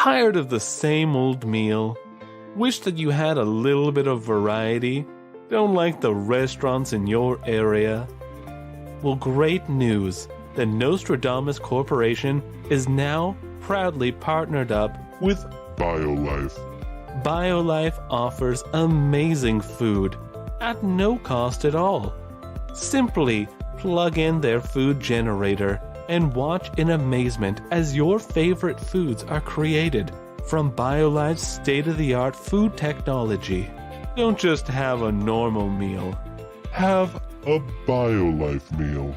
Tired of the same old meal? Wish that you had a little bit of variety? Don't like the restaurants in your area? Well, great news. The Nostradamus Corporation is now proudly partnered up with BioLife. BioLife offers amazing food at no cost at all. Simply plug in their food generator and watch in amazement as your favorite foods are created from BioLife's state-of-the-art food technology. Don't just have a normal meal. Have a BioLife meal.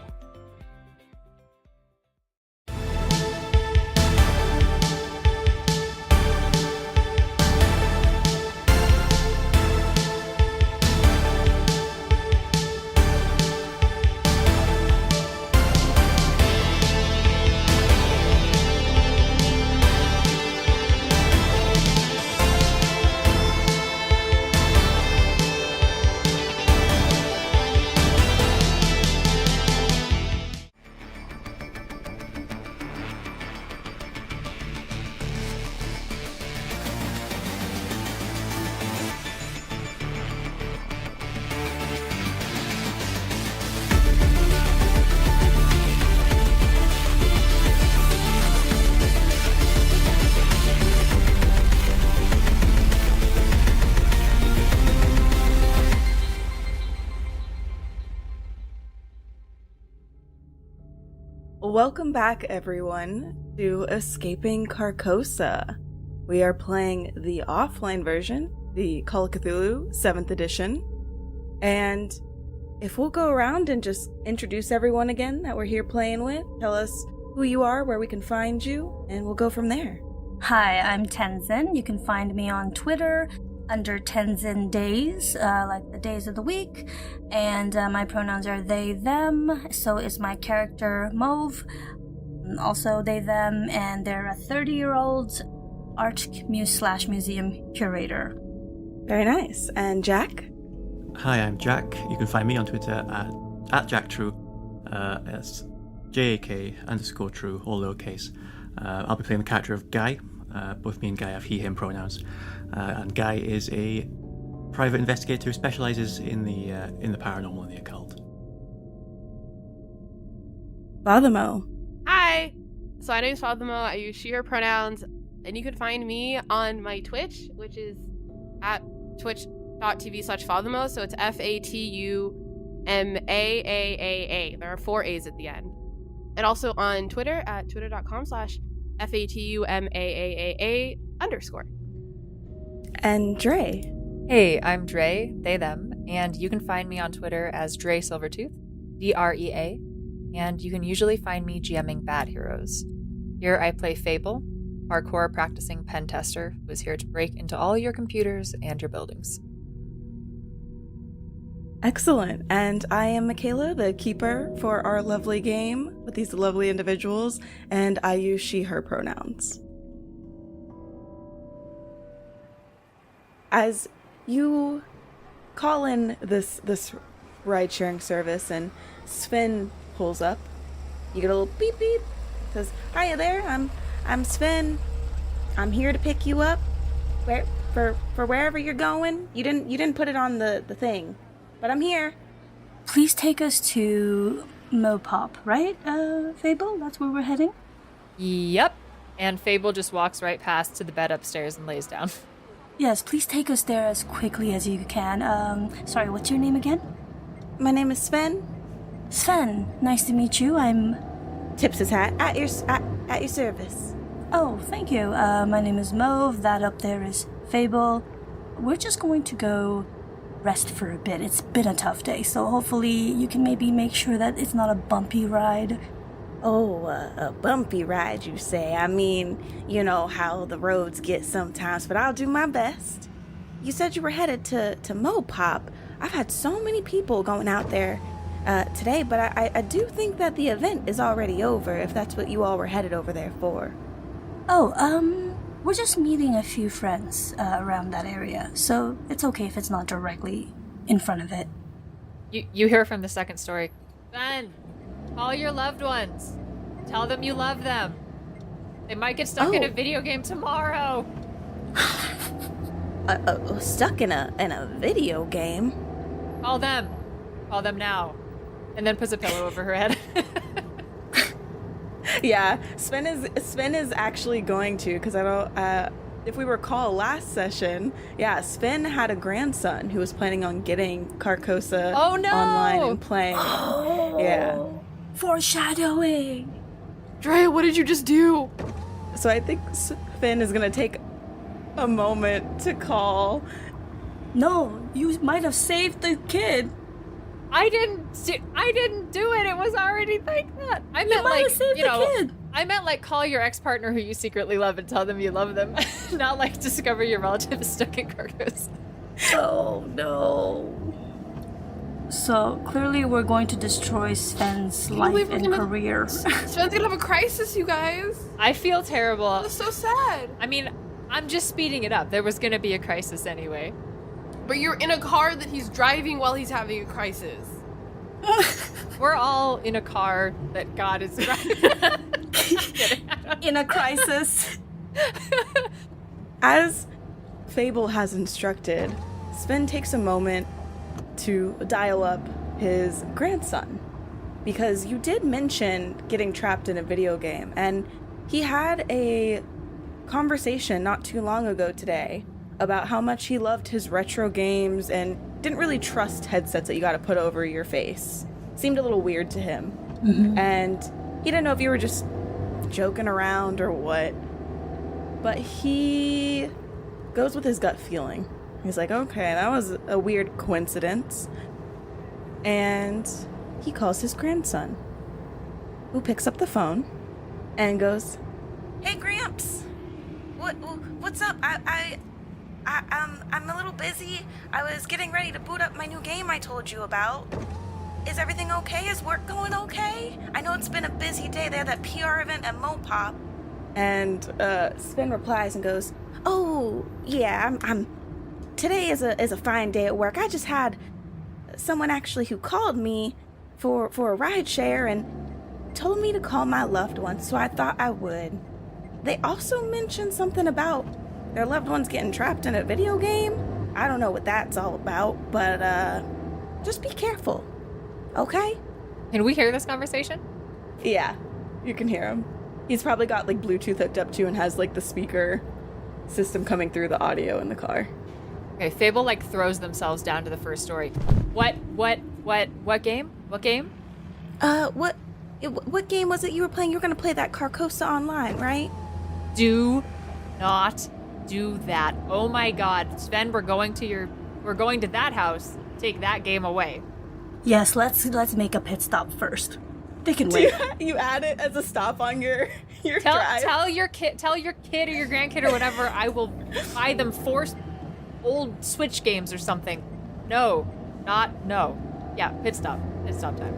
Welcome back, everyone, to Escaping Carcosa. We are playing the offline version, the Call of Cthulhu 7th edition. And if we'll go around and just introduce everyone again that we're here playing with, tell us who you are, where we can find you, and we'll go from there. Hi, I'm Tenzin. You can find me on Twitter under Tenzin Days, like the days of the week, and my pronouns are they, them, so is my character Mauve, also they, them, and they're a 30-year-old art museum curator. Very nice. And Jack? Hi, I'm Jack. You can find me on Twitter at JackTrue, it's JAK_true, all lowercase. I'll be playing the character of Guy. Both me and Guy have he, him pronouns. And Guy is a private investigator who specializes in the paranormal and the occult. Fathermo. Hi! So my name is Fathermo. I use she, her pronouns. And you can find me on my Twitch, which is at twitch.tv/Fathermo. So it's FATUMAAAA. There are 4 A's at the end. And also on Twitter at twitter.com/FATUMAAAA_. And Dre. Hey, I'm Dre, they, them, and you can find me on Twitter as Dre Silvertooth, DREA, and you can usually find me GMing Bad Heroes. Here I play Fable, hardcore practicing pen tester who is here to break into all your computers and your buildings. Excellent. And I am Michaela, the keeper for our lovely game with these lovely individuals, and I use she, her pronouns. As you call in this ride-sharing service and Sven pulls up, you get a little beep beep. Says, "Hiya there, I'm Sven. I'm here to pick you up. For wherever you're going. You didn't put it on the thing, but I'm here." Please take us to Mopop, right, Fable? That's where we're heading? Yep. And Fable just walks right past to the bed upstairs and lays down. Yes, please take us there as quickly as you can. Sorry, what's your name again? My name is Sven. Sven, nice to meet you. I'm... Tips his hat. At your service. Oh, thank you. My name is Mauve. That up there is Fable. We're just going to go rest for a bit. It's been a tough day, so hopefully you can maybe make sure that it's not a bumpy ride. Oh, a bumpy ride, you say? I mean, you know how the roads get sometimes, but I'll do my best. You said you were headed to Mopop. I've had so many people going out there today, but I do think that the event is already over, if that's what you all were headed over there for. Oh, we're just meeting a few friends around that area, so it's okay if it's not directly in front of it. You hear from the second story, "Ben, call your loved ones. Tell them you love them. They might get stuck in a video game tomorrow. Stuck in a video game? Call them. Call them now. And then puts a pillow over her head. Yeah, Sven is actually going to, because I don't. If we recall last session, yeah, Sven had a grandson who was planning on getting Carcosa online and playing. Yeah. Foreshadowing. Drea, what did you just do? So I think Sven is gonna take a moment to call. No, you might have saved the kid. I didn't do it. It was already like that. I meant might have saved the kid. I meant like call your ex-partner who you secretly love and tell them you love them. Not like discover your relative is stuck in Carcosa. Oh no. So clearly we're going to destroy Sven's life and career. Sven's gonna have a crisis, you guys. I feel terrible. That's so sad. I mean, I'm just speeding it up. There was gonna be a crisis anyway. But you're in a car that he's driving while he's having a crisis. We're all in a car that God is driving. In a crisis. As Fable has instructed, Sven takes a moment to dial up his grandson, because you did mention getting trapped in a video game, and he had a conversation not too long ago today about how much he loved his retro games and didn't really trust headsets that you got to put over your face. Seemed a little weird to him. Mm-hmm. And he didn't know if you were just joking around or what. But he goes with his gut feeling. He's like, okay, that was a weird coincidence. And he calls his grandson, who picks up the phone and goes, "Hey, Gramps, what's up? I'm a little busy. I was getting ready to boot up my new game I told you about. Is everything okay? Is work going okay? I know it's been a busy day. They had that PR event at Mopop." And Sven replies and goes, "Oh yeah, I'm today is a fine day at work. I just had someone actually who called me for a ride share and told me to call my loved ones, so I thought I would. They also mentioned something about their loved ones getting trapped in a video game. I don't know what that's all about, but just be careful, okay?" Can we hear this conversation? Yeah, you can hear him. He's probably got like Bluetooth hooked up too and has like the speaker system coming through the audio in the car. Okay, Fable like throws themselves down to the first story. What game? What game? What game was it you were playing? You were gonna play that Carcosa online, right? Do not do that. Oh my god. Sven, we're going to that house. Take that game away. Yes, let's make a pit stop first. They can wait. You add it as a stop on your drive? Tell your kid or your grandkid or whatever, I will buy them 4 old Switch games or something. No. Yeah, pit stop time.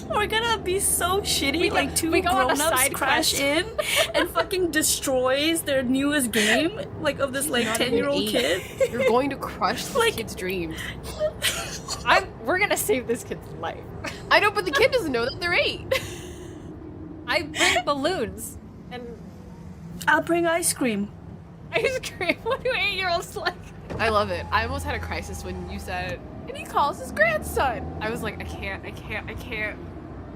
We're gonna be so shitty, like two we go on a grown-ups side crash quest. in and fucking destroys their newest game, like of this like 10-year-old kid. You're going to crush the kid's dreams. We're gonna save this kid's life. I know, but the kid doesn't know that they're 8. I bring balloons and I'll bring ice cream. ice cream. What do 8-year-olds like? I love it. I almost had a crisis when you said, and he calls his grandson. I was like, I can't.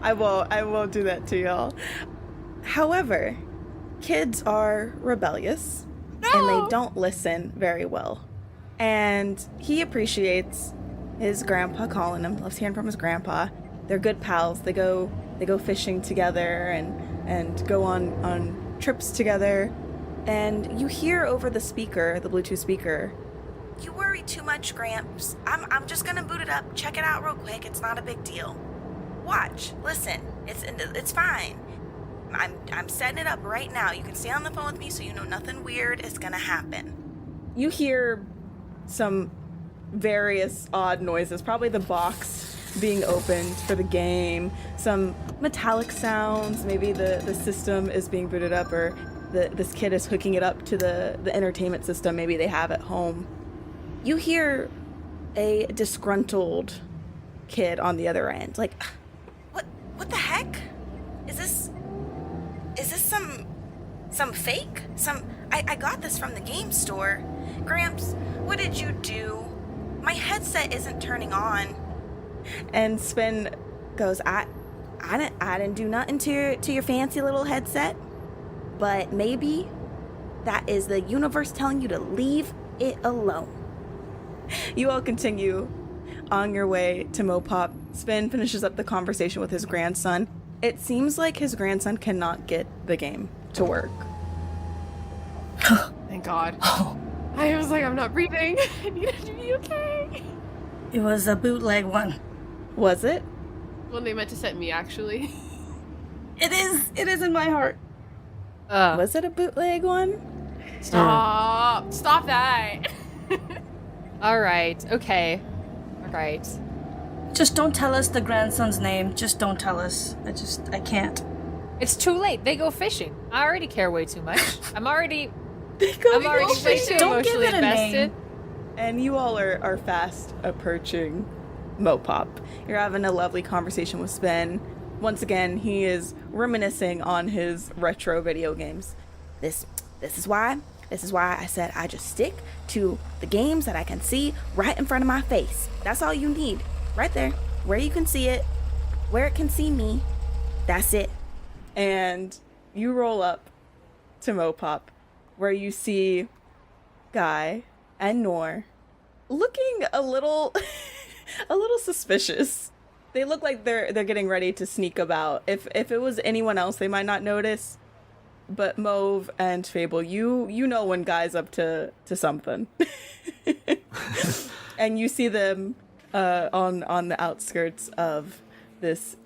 I won't do that to y'all. However, kids are rebellious and they don't listen very well. And he appreciates his grandpa calling him, loves hearing from his grandpa. They're good pals. They go fishing together and go on trips together. And you hear over the speaker, the Bluetooth speaker, "You worry too much, Gramps. I'm just gonna boot it up. Check it out real quick. It's not a big deal. Watch, listen. It's fine. I'm setting it up right now. You can stay on the phone with me so you know nothing weird is gonna happen." You hear some various odd noises, probably the box being opened for the game, some metallic sounds, maybe the system is being booted up, or this kid is hooking it up to the entertainment system maybe they have at home. You hear a disgruntled kid on the other end, like, what the heck? Is this some Some fake? I got this from the game store. Gramps, what did you do? My headset isn't turning on. And Sven goes, I didn't do nothing to your fancy little headset. But maybe that is the universe telling you to leave it alone. You all continue on your way to Mopop. Sven finishes up the conversation with his grandson. It seems like his grandson cannot get the game to work. Thank God. I was like, I'm not breathing. I need it to be okay. It was a bootleg one. Was it? When they meant to send me, actually. It is in my heart. Was it a bootleg one? Stop that. All right. Okay. All right. Just don't tell us the grandson's name. Just don't tell us. I can't. It's too late. They go fishing. I already care way too much. I'm already way too Don't give emotionally it a invested. name. And you all are fast approaching Mopop. You're having a lovely conversation with Sven. Once again, he is reminiscing on his retro video games. This is why I said I just stick to the games that I can see right in front of my face. That's all you need. Right there. Where you can see it. Where it can see me. That's it. And you roll up to Mopop, where you see Guy and Nor looking a little suspicious. They look like they're getting ready to sneak about. If it was anyone else, they might not notice. But Mauve and Fable, you know when Guy's up to something. And you see them on the outskirts of this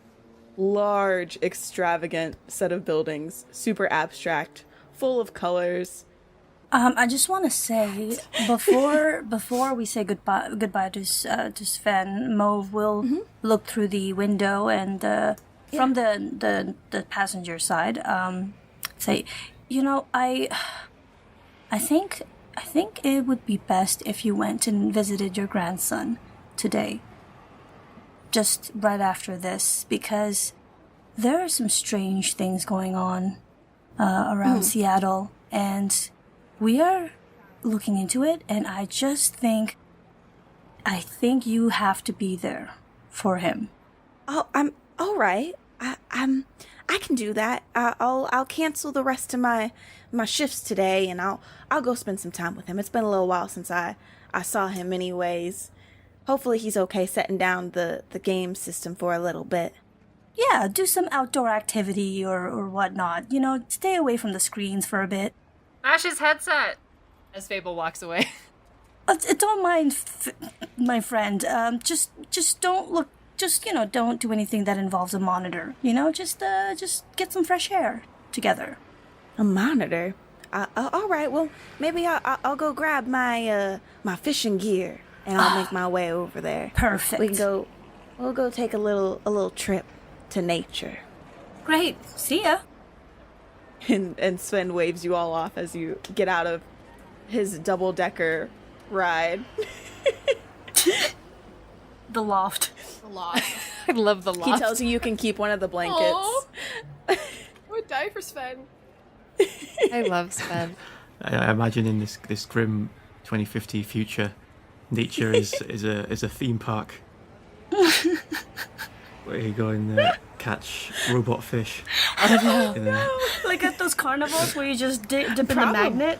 large, extravagant set of buildings, super abstract, full of colors. I just want to say before we say goodbye to Sven, Mauve will look through the window and from the passenger side, say, I think it would be best if you went and visited your grandson today, just right after this, because there are some strange things going on around Seattle, and we are looking into it, and I think you have to be there for him. Oh, I'm all right. I can do that. I'll cancel the rest of my shifts today, and I'll go spend some time with him. It's been a little while since I saw him anyways. Hopefully he's okay setting down the game system for a little bit. Yeah, do some outdoor activity or whatnot. Stay away from the screens for a bit. Ash's headset. As Fable walks away. Don't mind, my friend. Just don't look. Just don't do anything that involves a monitor. Just get some fresh air together. A monitor? All right. Well, maybe I'll go grab my fishing gear and I'll make my way over there. Perfect. We'll go take a little trip to nature. Great. See ya. And Sven waves you all off as you get out of his double-decker ride. The loft. I love the loft. He tells you can keep one of the blankets. I would die for Sven. I love Sven. I imagine in this grim 2050 future, nature is a theme park where you go and catch robot fish. Like at those carnivals where you just dip in the magnet.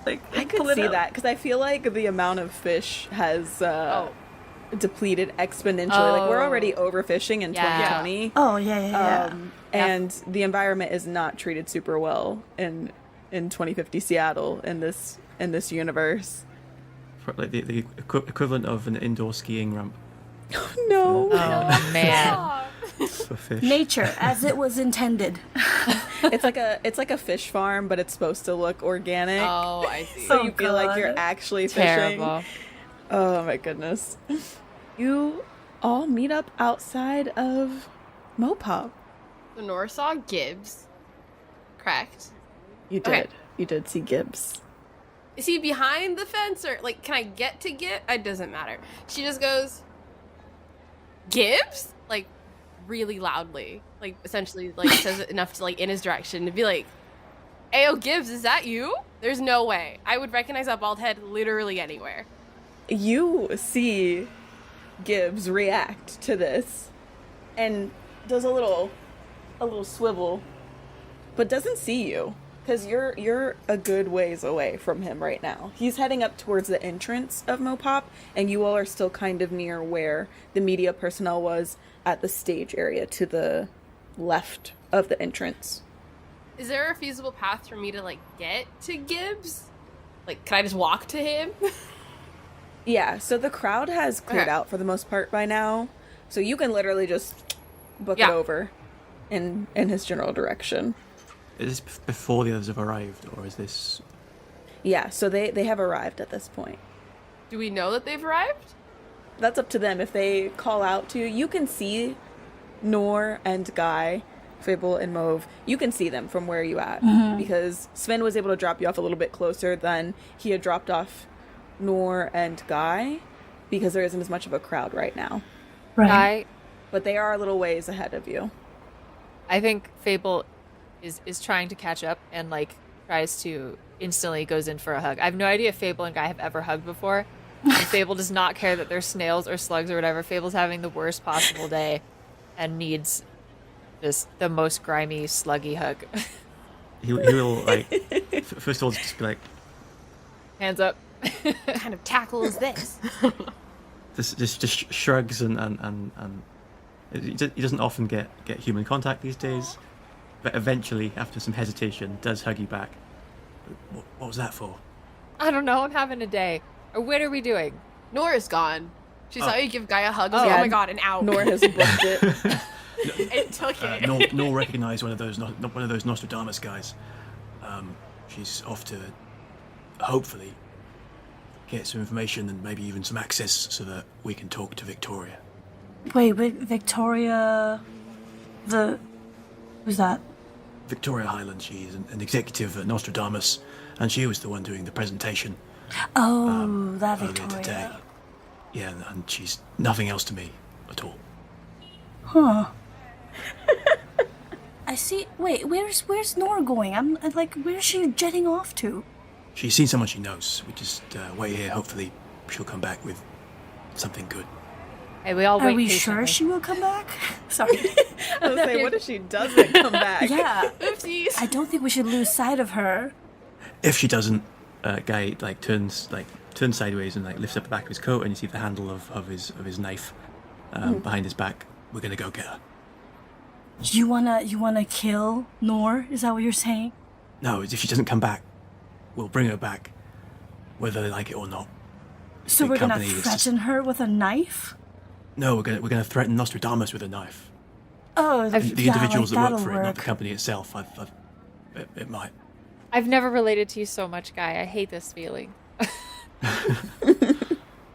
Like I could see that because I feel like the amount of fish has depleted exponentially. Like we're already overfishing in 2020. Oh yeah. And the environment is not treated super well in 2050 Seattle in this universe. Like the equivalent of an indoor skiing ramp. No. Oh man. For fish. Nature as it was intended. It's like a fish farm, but it's supposed to look organic. Oh, I see. So you feel like you're actually fishing. Terrible. Oh my goodness. You all meet up outside of Mopop. The Nor saw Gibbs. Correct. You did. Okay. You did see Gibbs. Is he behind the fence or can I get to Gibbs? It doesn't matter. She just goes, Gibbs? Like really loudly. Like essentially like says it enough to like in his direction to be like, Ayo Gibbs, is that you? There's no way. I would recognize that bald head literally anywhere. You see Gibbs react to this and does a little swivel, but doesn't see you because you're a good ways away from him right now. He's heading up towards the entrance of Mopop, and you all are still kind of near where the media personnel was at the stage area to the left of the entrance. Is there a feasible path for me to, like, get to Gibbs? Like, can I just walk to him? Yeah, so the crowd has cleared out for the most part by now, so you can literally just book it over in his general direction. Is this before the others have arrived, or is this... Yeah, so they have arrived at this point. Do we know that they've arrived? That's up to them. If they call out to you, you can see Nor and Guy, Fable and Mauve. You can see them from where you at, because Sven was able to drop you off a little bit closer than he had dropped off Nor and Guy, because there isn't as much of a crowd right now. Right. But they are a little ways ahead of you. I think Fable is trying to catch up and like tries to instantly goes in for a hug. I have no idea if Fable and Guy have ever hugged before. And Fable does not care that there's snails or slugs or whatever. Fable's having the worst possible day and needs just the most grimy, sluggy hug. He will, like, first of all, just be like... Hands up. What kind of tackle is this? just shrugs and he doesn't often get human contact these days, but eventually, after some hesitation, does hug you back. What was that for? I don't know. I'm having a day. Or what are we doing? Nora's gone. She saw you give Guy a hug. Yeah. Oh my god, and out. Nor has booked it. It took it. Nor recognized one of those Nostradamus guys. She's off to hopefully get some information and maybe even some access so that we can talk to Victoria. Wait, Victoria... Who's that? Victoria Highland, she's an executive at Nostradamus, and she was the one doing the presentation Oh, that earlier Victoria. today. Yeah, and she's nothing else to me at all. Huh. I see. Wait, where's Nora going? I'm like, where's she jetting off to? She's seen someone she knows. We just wait here. Hopefully, she'll come back with something good. Hey, we all wait Are we patiently. sure she will come back? Sorry. I was say, what if she doesn't come back? Yeah. Oopsies. I don't think we should lose sight of her. If she doesn't, Guy turns sideways and lifts up the back of his coat, and you see the handle of his knife behind his back. We're gonna go get her. You wanna kill Nor? Is that what you're saying? No, if she doesn't come back, we'll bring her back, whether they like it or not. So Big we're gonna company, it's threaten her with a knife? No, we're gonna threaten Nostradamus with a knife. Oh, The individuals that that'll work for it, not work. the company itself. It might. I've never related to you so much, Guy. I hate this feeling.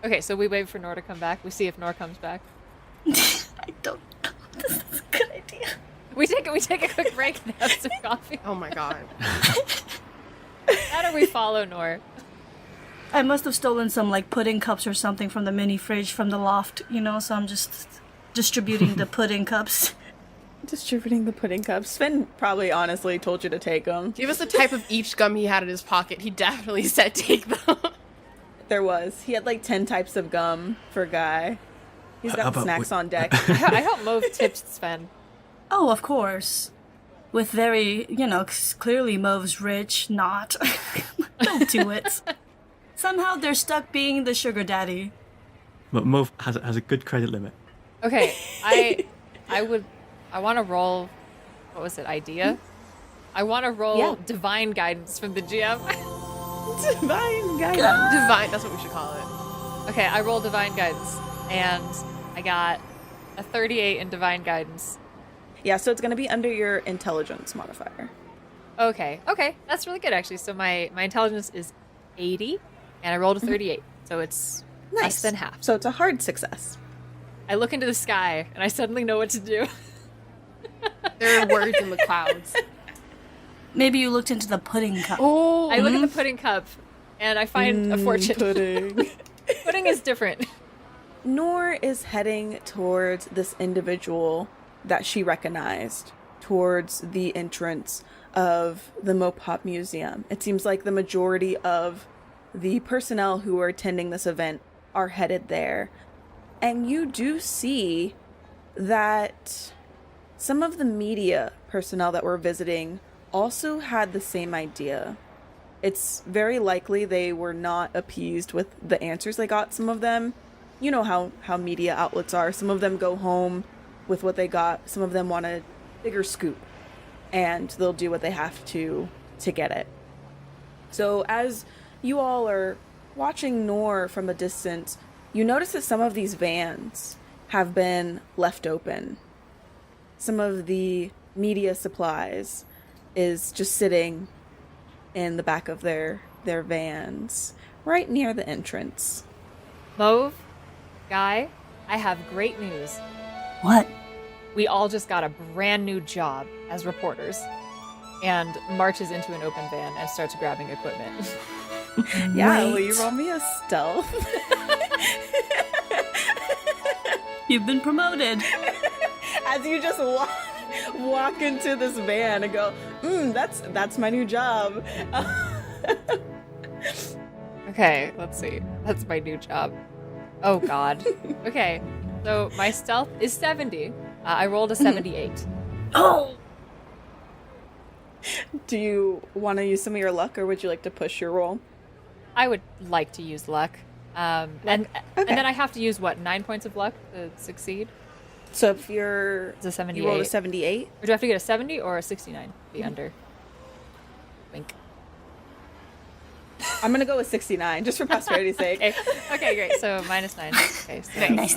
Okay, so we wait for Nor to come back. We see if Nor comes back. I don't know. This is a good idea. We take a quick break and have some coffee. Oh my god. How do we follow Nor? I must have stolen some pudding cups or something from the mini fridge from the loft, so I'm just distributing the pudding cups. Distributing the pudding cups. Sven probably honestly told you to take them. Give us the type of each gum he had in his pocket. He definitely said take them. There was. He had 10 types of gum for Guy. He's How got about snacks we- on deck. I hope Mauve tips Sven. Oh, of course. With very, clearly Mauve's rich, not. Don't do it. Somehow they're stuck being the sugar daddy. But Mauve has a good credit limit. Okay, I want to roll. What was it? Idea. I want to roll divine guidance from the GM. Divine guidance. Divine, that's what we should call it. Okay, I rolled divine guidance, and I got a 38 in divine guidance. Yeah, so it's going to be under your intelligence modifier. Okay, that's really good actually. So my intelligence is 80, and I rolled a 38, so it's less than half. So it's a hard success. I look into the sky, and I suddenly know what to do. There are words in the clouds. Maybe you looked into the pudding cup. Oh, I look at the pudding cup, and I find a fortune. Pudding. Pudding is different. Nor is heading towards this individual that she recognized, towards the entrance of the Mopop Museum. It seems like the majority of the personnel who are attending this event are headed there. And you do see that some of the media personnel that were visiting also had the same idea. It's very likely they were not appeased with the answers they got. Some of them, you know how media outlets are. Some of them go home with what they got. Some of them want a bigger scoop, and they'll do what they have to get it. So as you all are watching Nor from a distance, you notice that some of these vans have been left open. Some of the media supplies is just sitting in the back of their vans, right near the entrance. Mauve, Guy, I have great news. What? We all just got a brand new job as reporters. And marches into an open van and starts grabbing equipment. Yeah, Wait. will you roll me a stealth? You've been promoted. As you just walk into this van and go, that's my new job. Okay, let's see. That's my new job. Oh, God. Okay, so my stealth is 70. I rolled a 78. Oh! Do you want to use some of your luck, or would you like to push your roll? I would like to use luck. And then I have to use, 9 points of luck to succeed? So if you're... It's a 78. You rolled a 78? Or do I have to get a 70 or a 69 to be under? Wink. I'm going to go with 69, just for posterity's sake. Okay, great. So -9. Okay, so, Nice.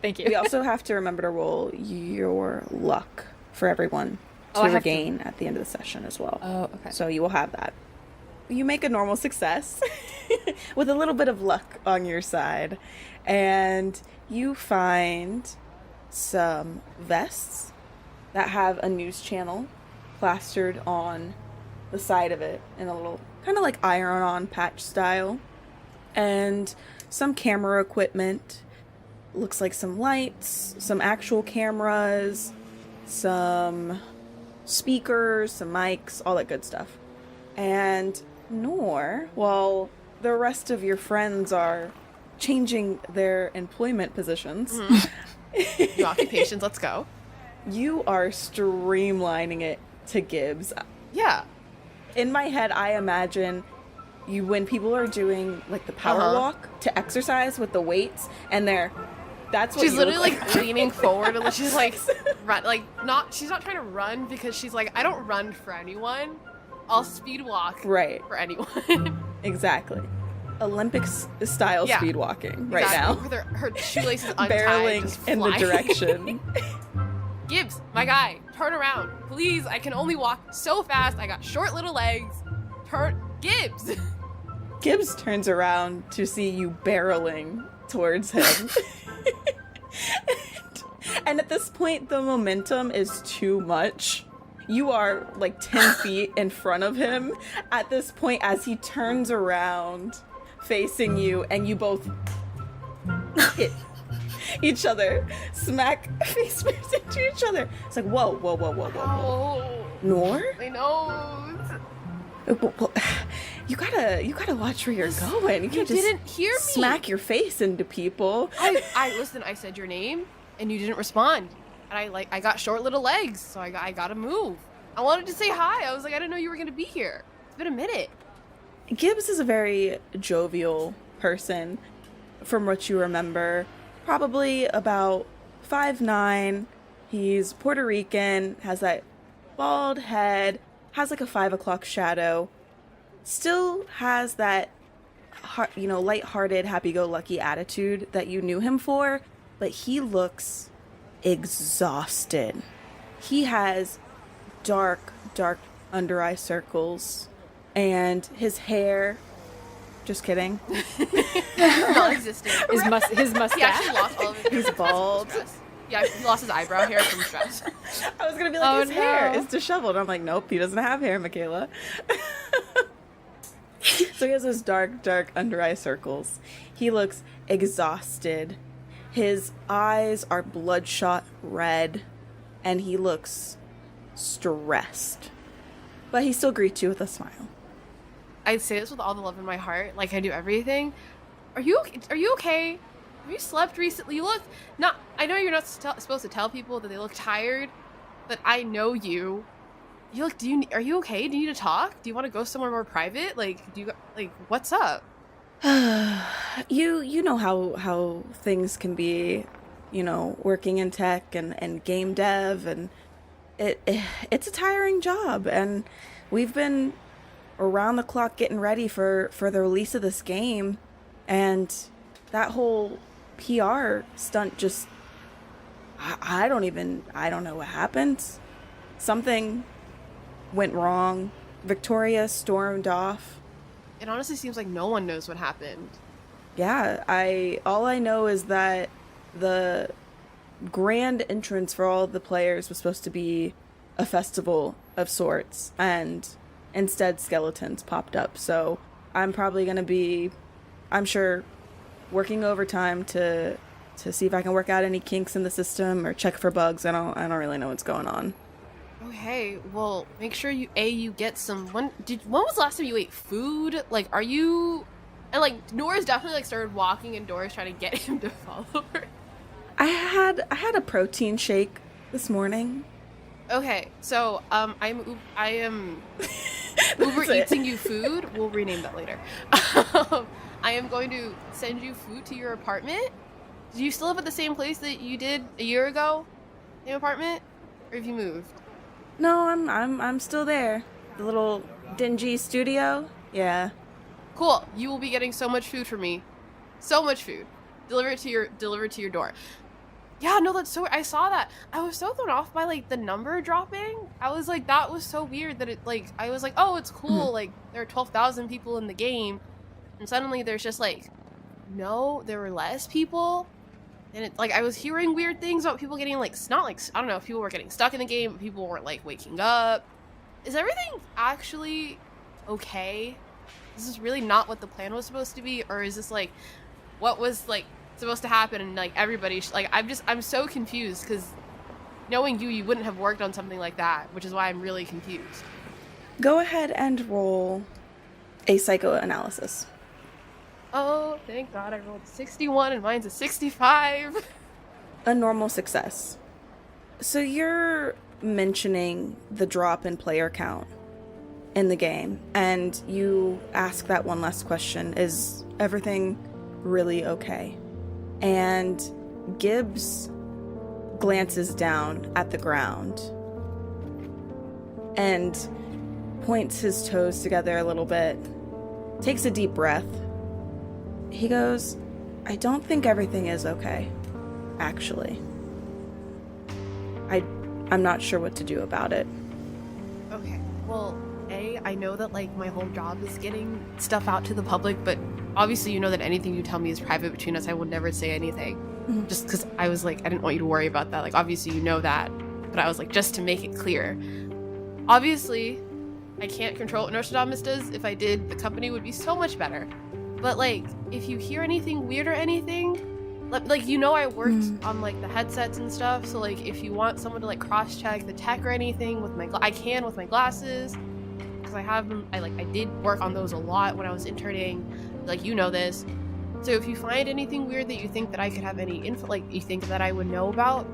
thank you. We also have to remember to roll your luck for everyone to I have to- regain at the end of the session as well. Oh, okay. So you will have that. You make a normal success with a little bit of luck on your side, and you find some vests that have a news channel plastered on the side of it in a little kind of like iron-on patch style, and some camera equipment. Looks like some lights, some actual cameras, some speakers, some mics, all that good stuff. And Nor, while the rest of your friends are changing their employment positions, New occupations, let's go. you are streamlining it to Gibbs. Yeah. In my head, I imagine you when people are doing like the power walk to exercise with the weights, and that's what She's you literally look like leaning forward and she's like she's not trying to run because she's like, I don't run for anyone. I'll speed walk right. for anyone. Exactly. Olympics style Yeah. speed walking right Exactly. now. With her shoelaces untied, Barreling just in the flying. direction. Gibbs, my guy, turn around. Please, I can only walk so fast. I got short little legs. Gibbs! Gibbs turns around to see you barreling towards him. And at this point, the momentum is too much. You are like 10 feet in front of him at this point as he turns around facing you, and you both hit each other, smack face first into each other. It's like, whoa. Oh, Nor? my nose. Well, you gotta watch where you're going. You can't just didn't hear me. smack your face into people. I listen, I said your name and you didn't respond. And I got short little legs, so I gotta move. I wanted to say hi. I was like, I didn't know you were gonna be here. It's been a minute. Gibbs is a very jovial person, from what you remember. Probably about 5'9". He's Puerto Rican, has that bald head, has like a 5 o'clock shadow, still has that, lighthearted, happy-go-lucky attitude that you knew him for, but he looks exhausted. He has dark under eye circles, and his hair, just kidding, Non-existent. His mustache. He actually lost all of his hair. he's bald. Yeah, he lost his eyebrow hair from stress. I was gonna be like, Oh, his hair no. is disheveled. I'm like, nope, he doesn't have hair, Michaela. So he has those dark under eye circles. He looks exhausted. His eyes are bloodshot red, and he looks stressed. But he still greets you with a smile. I say this with all the love in my heart, like I do everything. Are you okay? Have you slept recently? You look not. I know you're not supposed to tell people that they look tired, but I know you. You look. Are you okay? Do you need to talk? Do you want to go somewhere more private? What's up? You know how things can be, working in tech and game dev, and it's a tiring job, and we've been around the clock getting ready for the release of this game, and that whole PR stunt just I don't know what happened. Something went wrong. Victoria stormed off. It honestly seems like no one knows what happened. Yeah, all I know is that the grand entrance for all the players was supposed to be a festival of sorts, and instead skeletons popped up. So I'm probably gonna be, I'm sure, working overtime to see if I can work out any kinks in the system or check for bugs. I don't really know what's going on. Okay, well, make sure you get some. When was the last time you ate food? Like, are you? And like, Nora's definitely like started walking indoors trying to get him to follow her. I had a protein shake this morning. Okay, so I am Uber eating you food. We'll rename that later. I am going to send you food to your apartment. Do you still live at the same place that you did a year ago? Same apartment, or have you moved? No, I'm still there. The little dingy studio. Yeah. Cool. You will be getting so much food from me. So much food. Delivered to your door. Yeah, no, that's so. I saw that. I was so thrown off by like the number dropping. I was like, that was so weird that it like. I was like, oh, it's cool. Like there are 12,000 people in the game, and suddenly there's just like, no, there were less people. And it, like, I was hearing weird things about people getting, like, not, like, I don't know if people were getting stuck in the game, but people weren't, like, waking up. Is everything actually okay? Is this really not what the plan was supposed to be? Or is this, like, what was, like, supposed to happen? And, like, everybody, I'm so confused, because knowing you wouldn't have worked on something like that, which is why I'm really confused. Go ahead and roll a psychoanalysis. Oh, thank God I rolled 61 and mine's a 65. A normal success. So you're mentioning the drop in player count in the game, and you ask that one last question, is everything really okay? And Gibbs glances down at the ground and points his toes together a little bit, takes a deep breath. He goes, I don't think everything is okay, actually. I'm not sure what to do about it. Okay, well, I know that, like, my whole job is getting stuff out to the public, but obviously you know that anything you tell me is private between us. I will never say anything. Mm-hmm. Just because I was like, I didn't want you to worry about that. Like, obviously you know that, but I was like, just to make it clear. Obviously, I can't control what Nostradamus does. If I did, the company would be so much better. But, like, if you hear anything weird or anything, like, I worked on, like, the headsets and stuff, so, like, if you want someone to, like, cross-check the tech or anything with I can with my glasses, because I have them, I did work on those a lot when I was interning, like, you know this. So if you find anything weird that you think that I could have any info, like, you think that I would know about,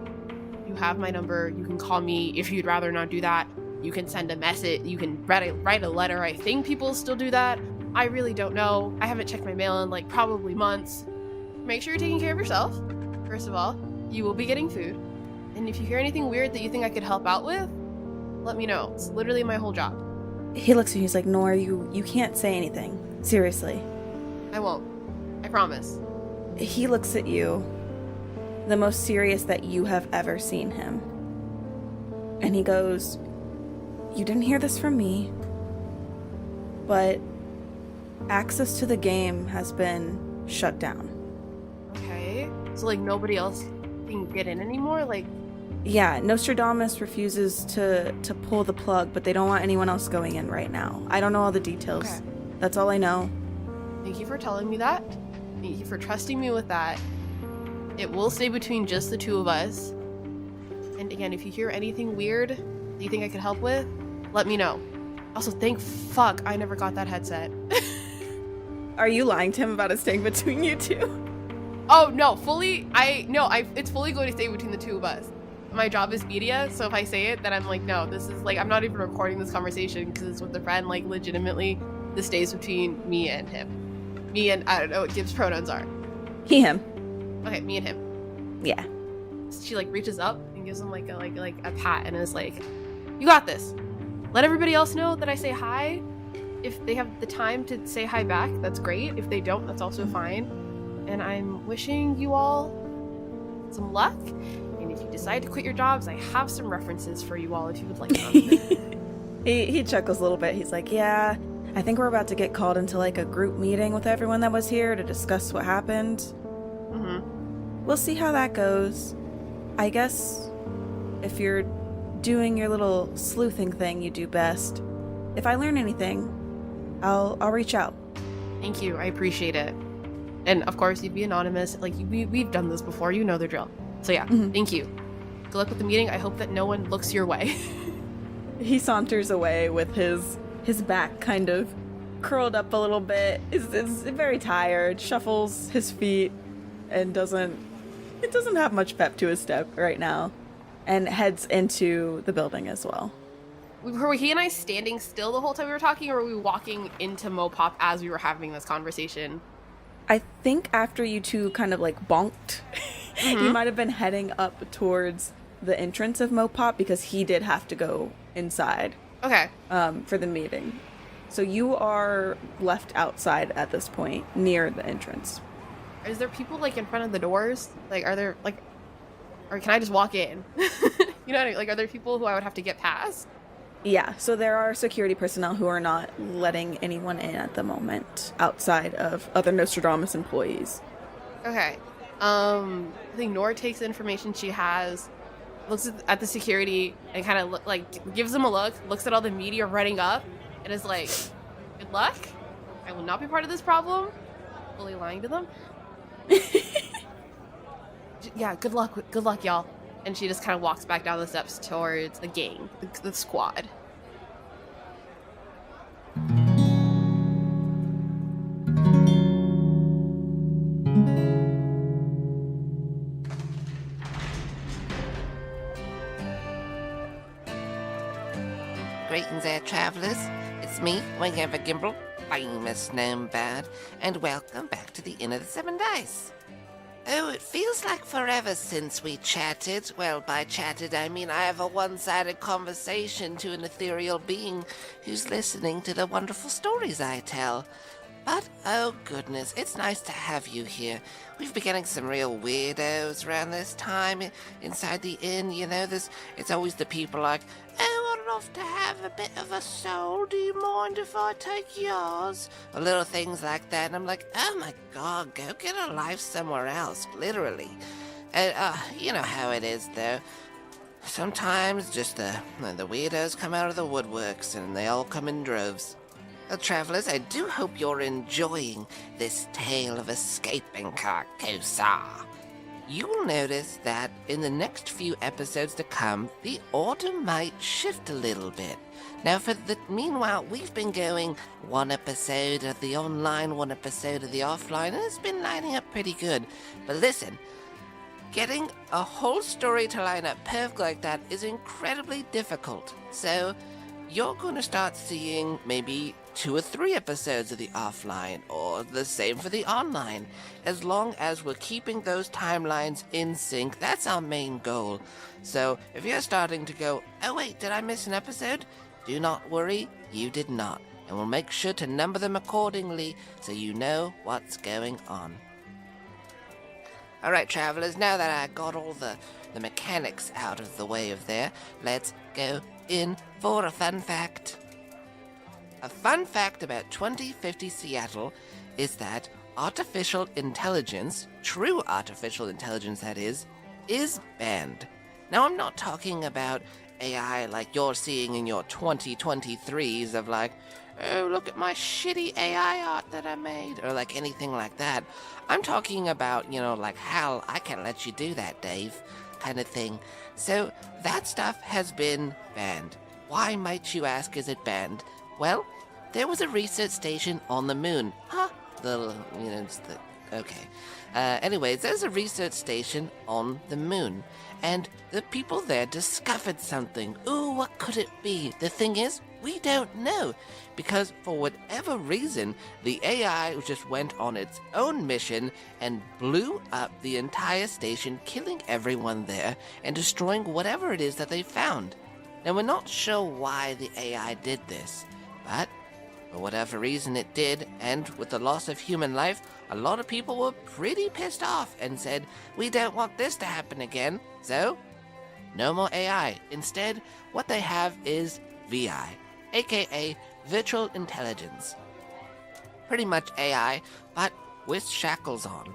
you have my number, you can call me. If you'd rather not do that, you can send a message, you can write a letter. I think people still do that. I really don't know. I haven't checked my mail in, like, probably months. Make sure you're taking care of yourself. First of all, you will be getting food. And if you hear anything weird that you think I could help out with, let me know. It's literally my whole job. He looks at you, he's like, Nora, you can't say anything. Seriously. I won't. I promise. He looks at you, the most serious that you have ever seen him. And he goes, you didn't hear this from me, but access to the game has been shut down. Okay. So, like, nobody else can get in anymore? Like... Yeah, Nostradamus refuses to pull the plug, but they don't want anyone else going in right now. I don't know all the details. Okay. That's all I know. Thank you for telling me that. Thank you for trusting me with that. It will stay between just the two of us. And again, if you hear anything weird, that you think I could help with, let me know. Also, thank fuck I never got that headset. Are you lying to him about it staying between you two? Oh, no, it's fully going to stay between the two of us. My job is media, so if I say it, then I'm like, no, this is like, I'm not even recording this conversation because it's with a friend. Like, legitimately, this stays between me and him. Me and, I don't know what Gibbs' pronouns are. He, him. Okay, me and him. Yeah. She like reaches up and gives him like a pat and is like, you got this. Let everybody else know that I say hi. If they have the time to say hi back, that's great. If they don't, that's also fine. And I'm wishing you all some luck. And if you decide to quit your jobs, I have some references for you all if you would like them. He chuckles a little bit. He's like, yeah, I think we're about to get called into like a group meeting with everyone that was here to discuss what happened. Mm-hmm. We'll see how that goes. I guess if you're doing your little sleuthing thing you do best, if I learn anything, I'll reach out. Thank you. I appreciate it. And of course, you'd be anonymous. Like, we've done this before. You know the drill. So yeah, Thank you. Good luck with the meeting. I hope that no one looks your way. He saunters away with his back kind of curled up a little bit. Is very tired, shuffles his feet, and doesn't have much pep to his step right now, and heads into the building as well. Were he and I standing still the whole time we were talking, or were we walking into Mopop as we were having this conversation? I think after you two kind of like bonked, you might have been heading up towards the entrance of Mopop because he did have to go inside. Okay. For the meeting. So you are left outside at this point, near the entrance. Is there people like in front of the doors? Like, are there like, or can I just walk in? You know what I mean? Like, are there people who I would have to get past? Yeah, so there are security personnel who are not letting anyone in at the moment outside of other Nostradamus employees. Okay. I think Nora takes the information she has, looks at the security, and kind of like gives them a look, looks at all the media running up, and is like, good luck. I will not be part of this problem. Fully lying to them. Yeah, good luck, y'all. And she just kind of walks back down the steps towards the gang, the squad. Greetings there, travellers. It's me, Waynever Gimble, famous gnome bard, and welcome back to the Inn of the Seven Dice. Oh, it feels like forever since we chatted. Well, by chatted, I mean I have a one-sided conversation to an ethereal being who's listening to the wonderful stories I tell. But, oh goodness, it's nice to have you here. We've been getting some real weirdos around this time inside the inn, you know, it's always the people like, oh, I'd love to have a bit of a soul, do you mind if I take yours? Or little things like that, and I'm like, oh my god, go get a life somewhere else, literally. You know how it is, though. Sometimes just the weirdos come out of the woodworks, and they all come in droves. Well, travellers, I do hope you're enjoying this tale of escaping Carcosa. You will notice that in the next few episodes to come, the order might shift a little bit. Now, meanwhile, we've been going one episode of the online, one episode of the offline, and it's been lining up pretty good. But listen, getting a whole story to line up perfect like that is incredibly difficult. So, you're going to start seeing maybe 2 or 3 episodes of the offline, or the same for the online. As long as we're keeping those timelines in sync, that's our main goal. So, if you're starting to go, oh wait, did I miss an episode? Do not worry, you did not. And we'll make sure to number them accordingly so you know what's going on. Alright, travelers, now that I got all the mechanics out of the way of there, let's go in for a fun fact. A fun fact about 2050 Seattle is that artificial intelligence, true artificial intelligence that is banned. Now, I'm not talking about AI like you're seeing in your 2023s of like, oh, look at my shitty AI art that I made, or like anything like that. I'm talking about, you know, like, hell, I can't let you do that, Dave. that kind of thing. So that stuff has been banned. Why, might you ask, is it banned? Well, there was a research station on the moon. Huh? Okay. Anyways, there's a research station on the moon, and the people there discovered something. Ooh, what could it be? The thing is, we don't know, because for whatever reason, the AI just went on its own mission and blew up the entire station, killing everyone there and destroying whatever it is that they found. Now, we're not sure why the AI did this, but for whatever reason it did, and with the loss of human life, a lot of people were pretty pissed off and said, we don't want this to happen again, so no more AI. Instead, what they have is VI, aka Virtual Intelligence. Pretty much AI, but with shackles on.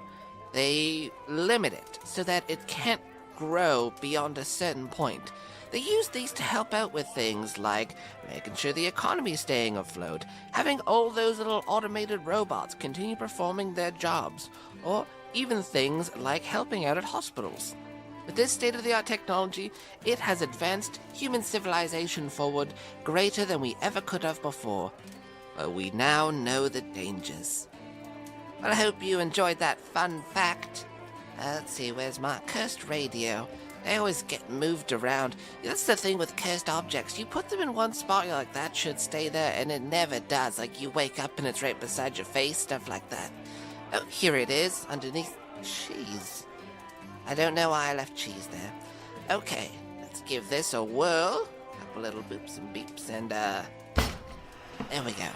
They limit it so that it can't grow beyond a certain point. They use these to help out with things like making sure the economy is staying afloat, having all those little automated robots continue performing their jobs, or even things like helping out at hospitals. With this state-of-the-art technology, it has advanced human civilization forward greater than we ever could have before. But we now know the dangers. Well, I hope you enjoyed that fun fact. Let's see, where's my cursed radio? They always get moved around. That's the thing with cursed objects. You put them in one spot, you're like, that should stay there, and it never does. Like, you wake up and it's right beside your face, stuff like that. Oh, here it is, underneath cheese. I don't know why I left cheese there. Okay, let's give this a whirl. Couple little boops and beeps, and, there we go.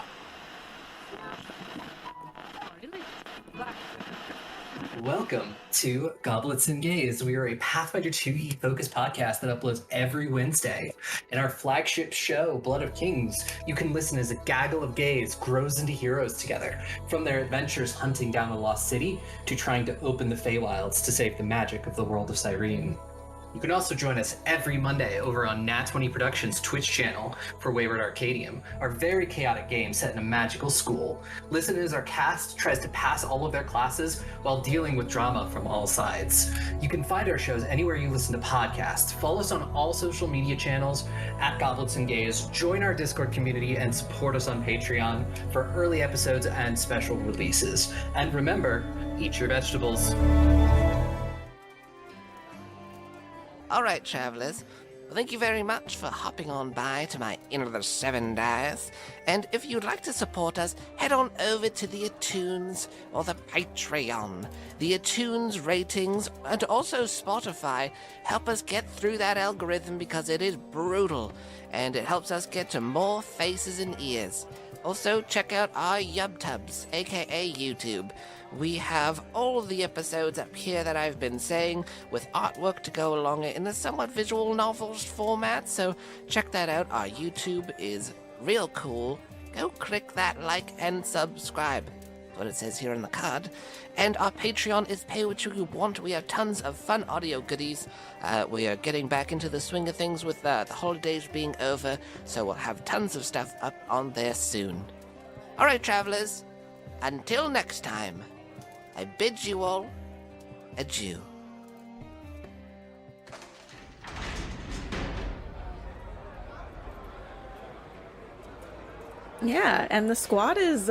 Welcome to Goblets and Gaze. We are a Pathfinder 2e focused podcast that uploads every Wednesday. In our flagship show, Blood of Kings, you can listen as a gaggle of gays grows into heroes together, from their adventures hunting down a lost city to trying to open the Feywilds to save the magic of the world of Cyrene. You can also join us every Monday over on Nat20 Productions' Twitch channel for Wayward Arcadium, our very chaotic game set in a magical school. Listen as our cast tries to pass all of their classes while dealing with drama from all sides. You can find our shows anywhere you listen to podcasts. Follow us on all social media channels at Goblets and Gaze, join our Discord community, and support us on Patreon for early episodes and special releases. And remember, eat your vegetables. All right, travelers. Well, thank you very much for hopping on by to my Inn of the Seven Dice. And if you'd like to support us, head on over to the iTunes or the Patreon. The iTunes ratings and also Spotify help us get through that algorithm because it is brutal, and it helps us get to more faces and ears. Also, check out our YubTubs, aka YouTube. We have all of the episodes up here that I've been saying, with artwork to go along it in a somewhat visual novels format, so check that out. Our YouTube is real cool. Go click that like and subscribe. That's what it says here on the card. And our Patreon is pay what you want. We have tons of fun audio goodies. We are getting back into the swing of things with the holidays being over, so we'll have tons of stuff up on there soon. Alright, travelers, until next time, I bid you all adieu. Yeah, and the squad is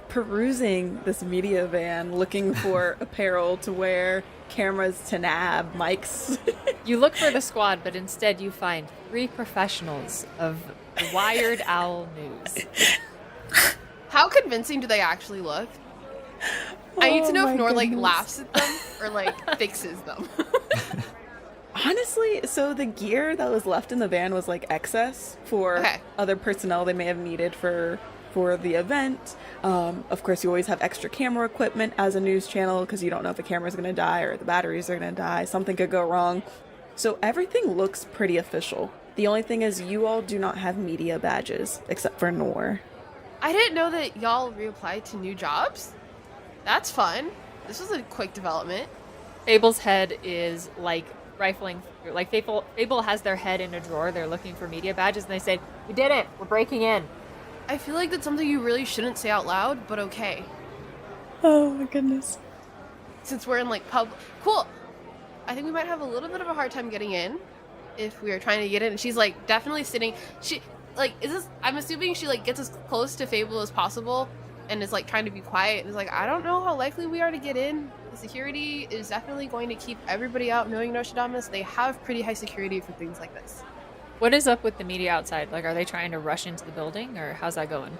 perusing this media van looking for apparel to wear, cameras to nab, mics. You look for the squad, but instead you find 3 professionals of the Wired Owl News. How convincing do they actually look? I need to know if Nor laughs at them or fixes them. Honestly, so the gear that was left in the van was excess for other personnel they may have needed for the event. Of course, you always have extra camera equipment as a news channel because you don't know if the camera's going to die or the batteries are going to die. Something could go wrong. So everything looks pretty official. The only thing is you all do not have media badges except for Nor. I didn't know that y'all reapplied to new jobs. That's fun. This was a quick development. Fable's head is rifling through. Fable has their head in a drawer. They're looking for media badges, and they say, "We did it. We're breaking in." I feel like that's something you really shouldn't say out loud, but okay. Oh my goodness. Since we're in pub. Cool. I think we might have a little bit of a hard time getting in if we are trying to get in. And she's like definitely sitting. She like is this? I'm assuming she like gets as close to Fable as possible, and is like trying to be quiet. And is like, I don't know how likely we are to get in. The security is definitely going to keep everybody out. Knowing Nostradamus, they have pretty high security for things like this. What is up with the media outside? Like, are they trying to rush into the building, or how's that going?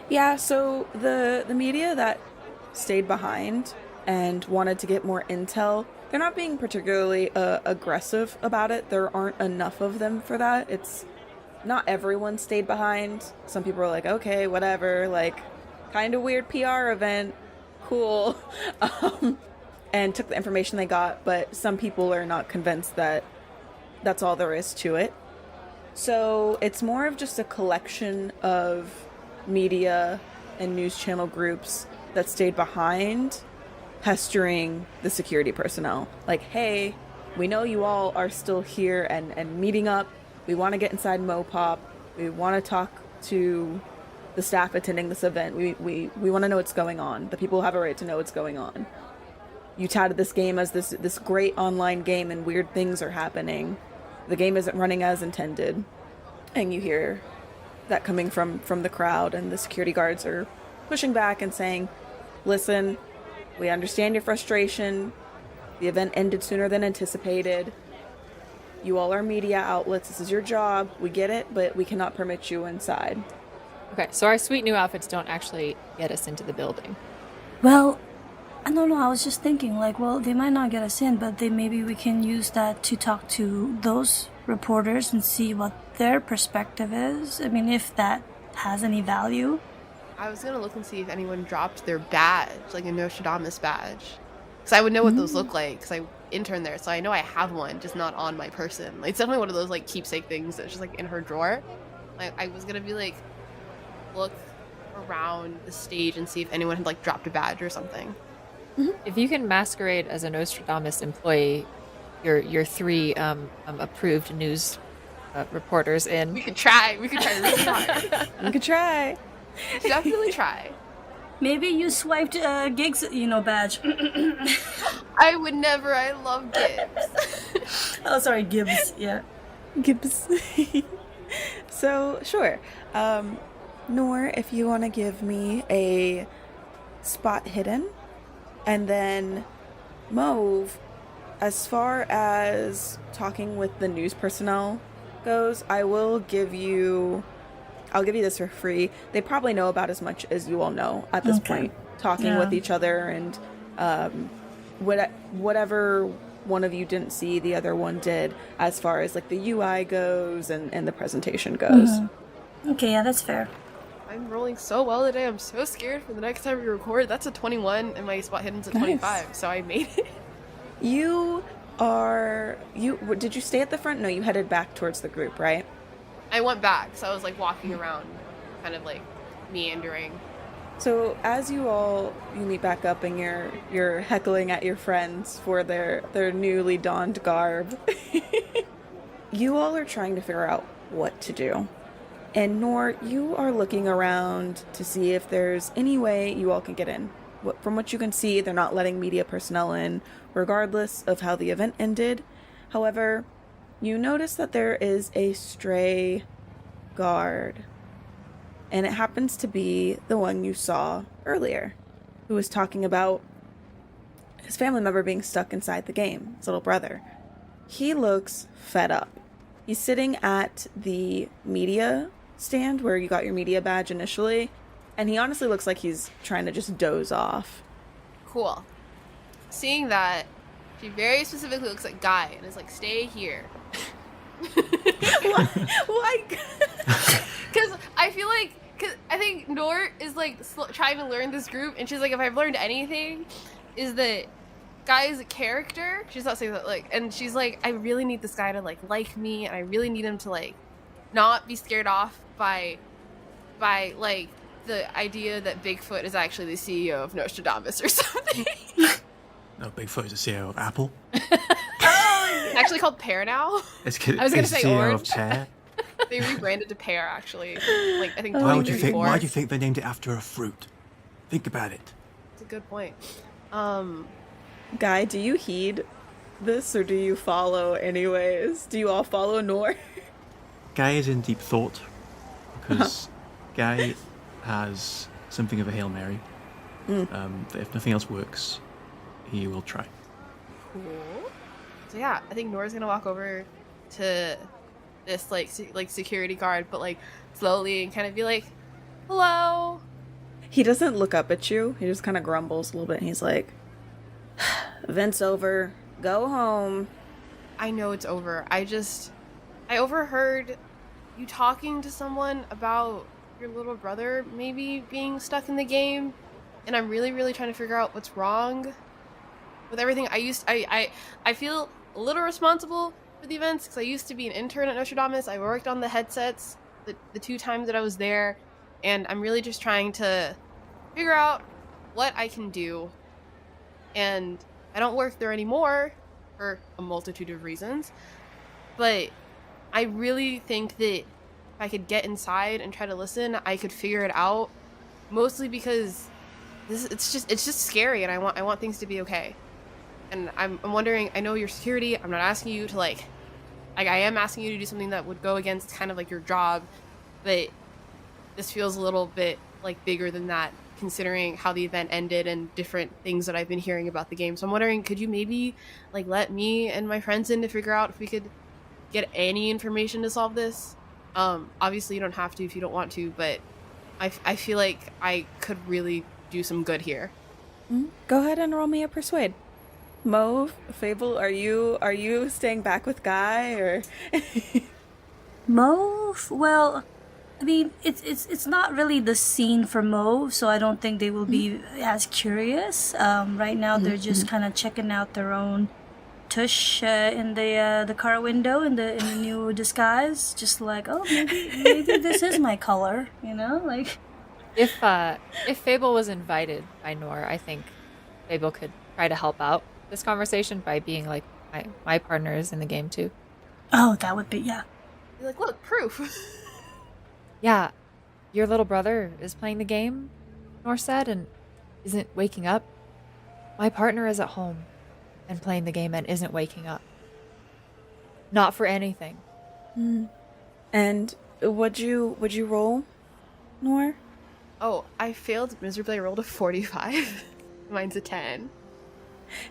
Yeah, so the media that stayed behind and wanted to get more intel, they're not being particularly aggressive about it. There aren't enough of them for that. It's not everyone stayed behind. Some people are like, okay, whatever, like, kind of weird PR event, cool, and took the information they got, but some people are not convinced that that's all there is to it. So it's more of just a collection of media and news channel groups that stayed behind, pestering the security personnel. Like, hey, we know you all are still here and meeting up. We want to get inside Mopop. We want to talk to the staff attending this event. We want to know what's going on. The people have a right to know what's going on. You touted this game as this great online game and weird things are happening. The game isn't running as intended. And you hear that coming from the crowd, and the security guards are pushing back and saying, listen, we understand your frustration. The event ended sooner than anticipated. You all are media outlets. This is your job. We get it, but we cannot permit you inside. Okay, so our sweet new outfits don't actually get us into the building. Well, I don't know. I was just thinking, like, well, they might not get us in, but maybe we can use that to talk to those reporters and see what their perspective is. I mean, if that has any value. I was gonna look and see if anyone dropped their badge, like a Nostradamus badge, because I would know what those look like, because I interned there, so I know I have one, just not on my person. Like, it's definitely one of those like keepsake things that's just like in her drawer. Like, I was gonna be like, look around the stage and see if anyone had like dropped a badge or something. If you can masquerade as a Nostradamus employee, your three approved news reporters in. We could try really hard. You could try. Definitely try. Maybe you swiped Gig's, badge. I would never. I love Gibbs. Oh, sorry, Gibbs. Yeah. Gibbs. So, sure. Nor, if you want to give me a spot hidden, and then Mauve, as far as talking with the news personnel goes, I'll give you this for free. They probably know about as much as you all know at this point, talking with each other, and whatever one of you didn't see, the other one did, as far as like the UI goes and the presentation goes. Okay, yeah, that's fair. I'm rolling so well today. I'm so scared for the next time we record. That's a 21, and my spot hidden's a 25, so I made it. Did you stay at the front? No, you headed back towards the group, right? I went back, so I was like walking around, kind of like meandering. So as you meet back up, and you're heckling at your friends for their newly donned garb, you all are trying to figure out what to do. And Nor, you are looking around to see if there's any way you all can get in. From what you can see, they're not letting media personnel in, regardless of how the event ended. However, you notice that there is a stray guard. And it happens to be the one you saw earlier, who was talking about his family member being stuck inside the game, his little brother. He looks fed up. He's sitting at the media stand where you got your media badge initially, and he honestly looks like he's trying to just doze off. Cool. Seeing that, she very specifically looks at Guy and is like, stay here. Why? Because I feel like, I think Nor is like trying to learn this group, and she's like, if I've learned anything, is that Guy is a character. She's not saying that, like, and she's like, I really need this guy to like me, and I really need him to like not be scared off by like the idea that Bigfoot is actually the CEO of Nostradamus or something. No, Bigfoot is the CEO of Apple. It's actually called Pear now. I was gonna say CEO Orange. of Pear. They rebranded to Pear, actually. Like, I think Why do you 2034. think they named it after a fruit? Think about it. That's a good point. Guy, do you heed this, or do you follow anyways? Do you all follow Nor? Guy is in deep thought because Guy has something of a Hail Mary. That if nothing else works, he will try. Cool. So yeah, I think Nora's gonna walk over to this like security guard, but like slowly, and kind of be like, "Hello." He doesn't look up at you. He just kind of grumbles a little bit. And he's like, "Event's over. Go home." I know it's over. I overheard you talking to someone about your little brother maybe being stuck in the game, and I'm really, really trying to figure out what's wrong with everything. I feel a little responsible for the events because I used to be an intern at Nostradamus. I worked on the headsets the 2 times that I was there, and I'm really just trying to figure out what I can do. And I don't work there anymore for a multitude of reasons, but I really think that if I could get inside and try to listen, I could figure it out. Mostly because it's just scary, and I want things to be okay. And I'm wondering, I know you're security, I'm not asking you to like I am asking you to do something that would go against kind of like your job, but this feels a little bit like bigger than that, considering how the event ended and different things that I've been hearing about the game. So I'm wondering, could you maybe like let me and my friends in to figure out if we could get any information to solve this? Obviously you don't have to if you don't want to, but I feel like I could really do some good here. Go ahead and roll me a persuade. Mauve, Fable, are you staying back with Guy, or? Mauve? Well, I mean, it's not really the scene for Mauve, so I don't think they will be as curious. Right now, they're just kind of checking out their own tush in the car window in the new disguise, just like, oh, maybe this is my color, you know, like. If Fable was invited by Nor, I think Fable could try to help out this conversation by being like, my partner is in the game too. Oh, that would be, yeah. You're like, look, proof. Yeah, your little brother is playing the game, Nor said, and isn't waking up. My partner is at home and playing the game and isn't waking up. Not for anything. And would you roll, Nor? Oh, I failed miserably. I rolled a 45. Mine's a 10.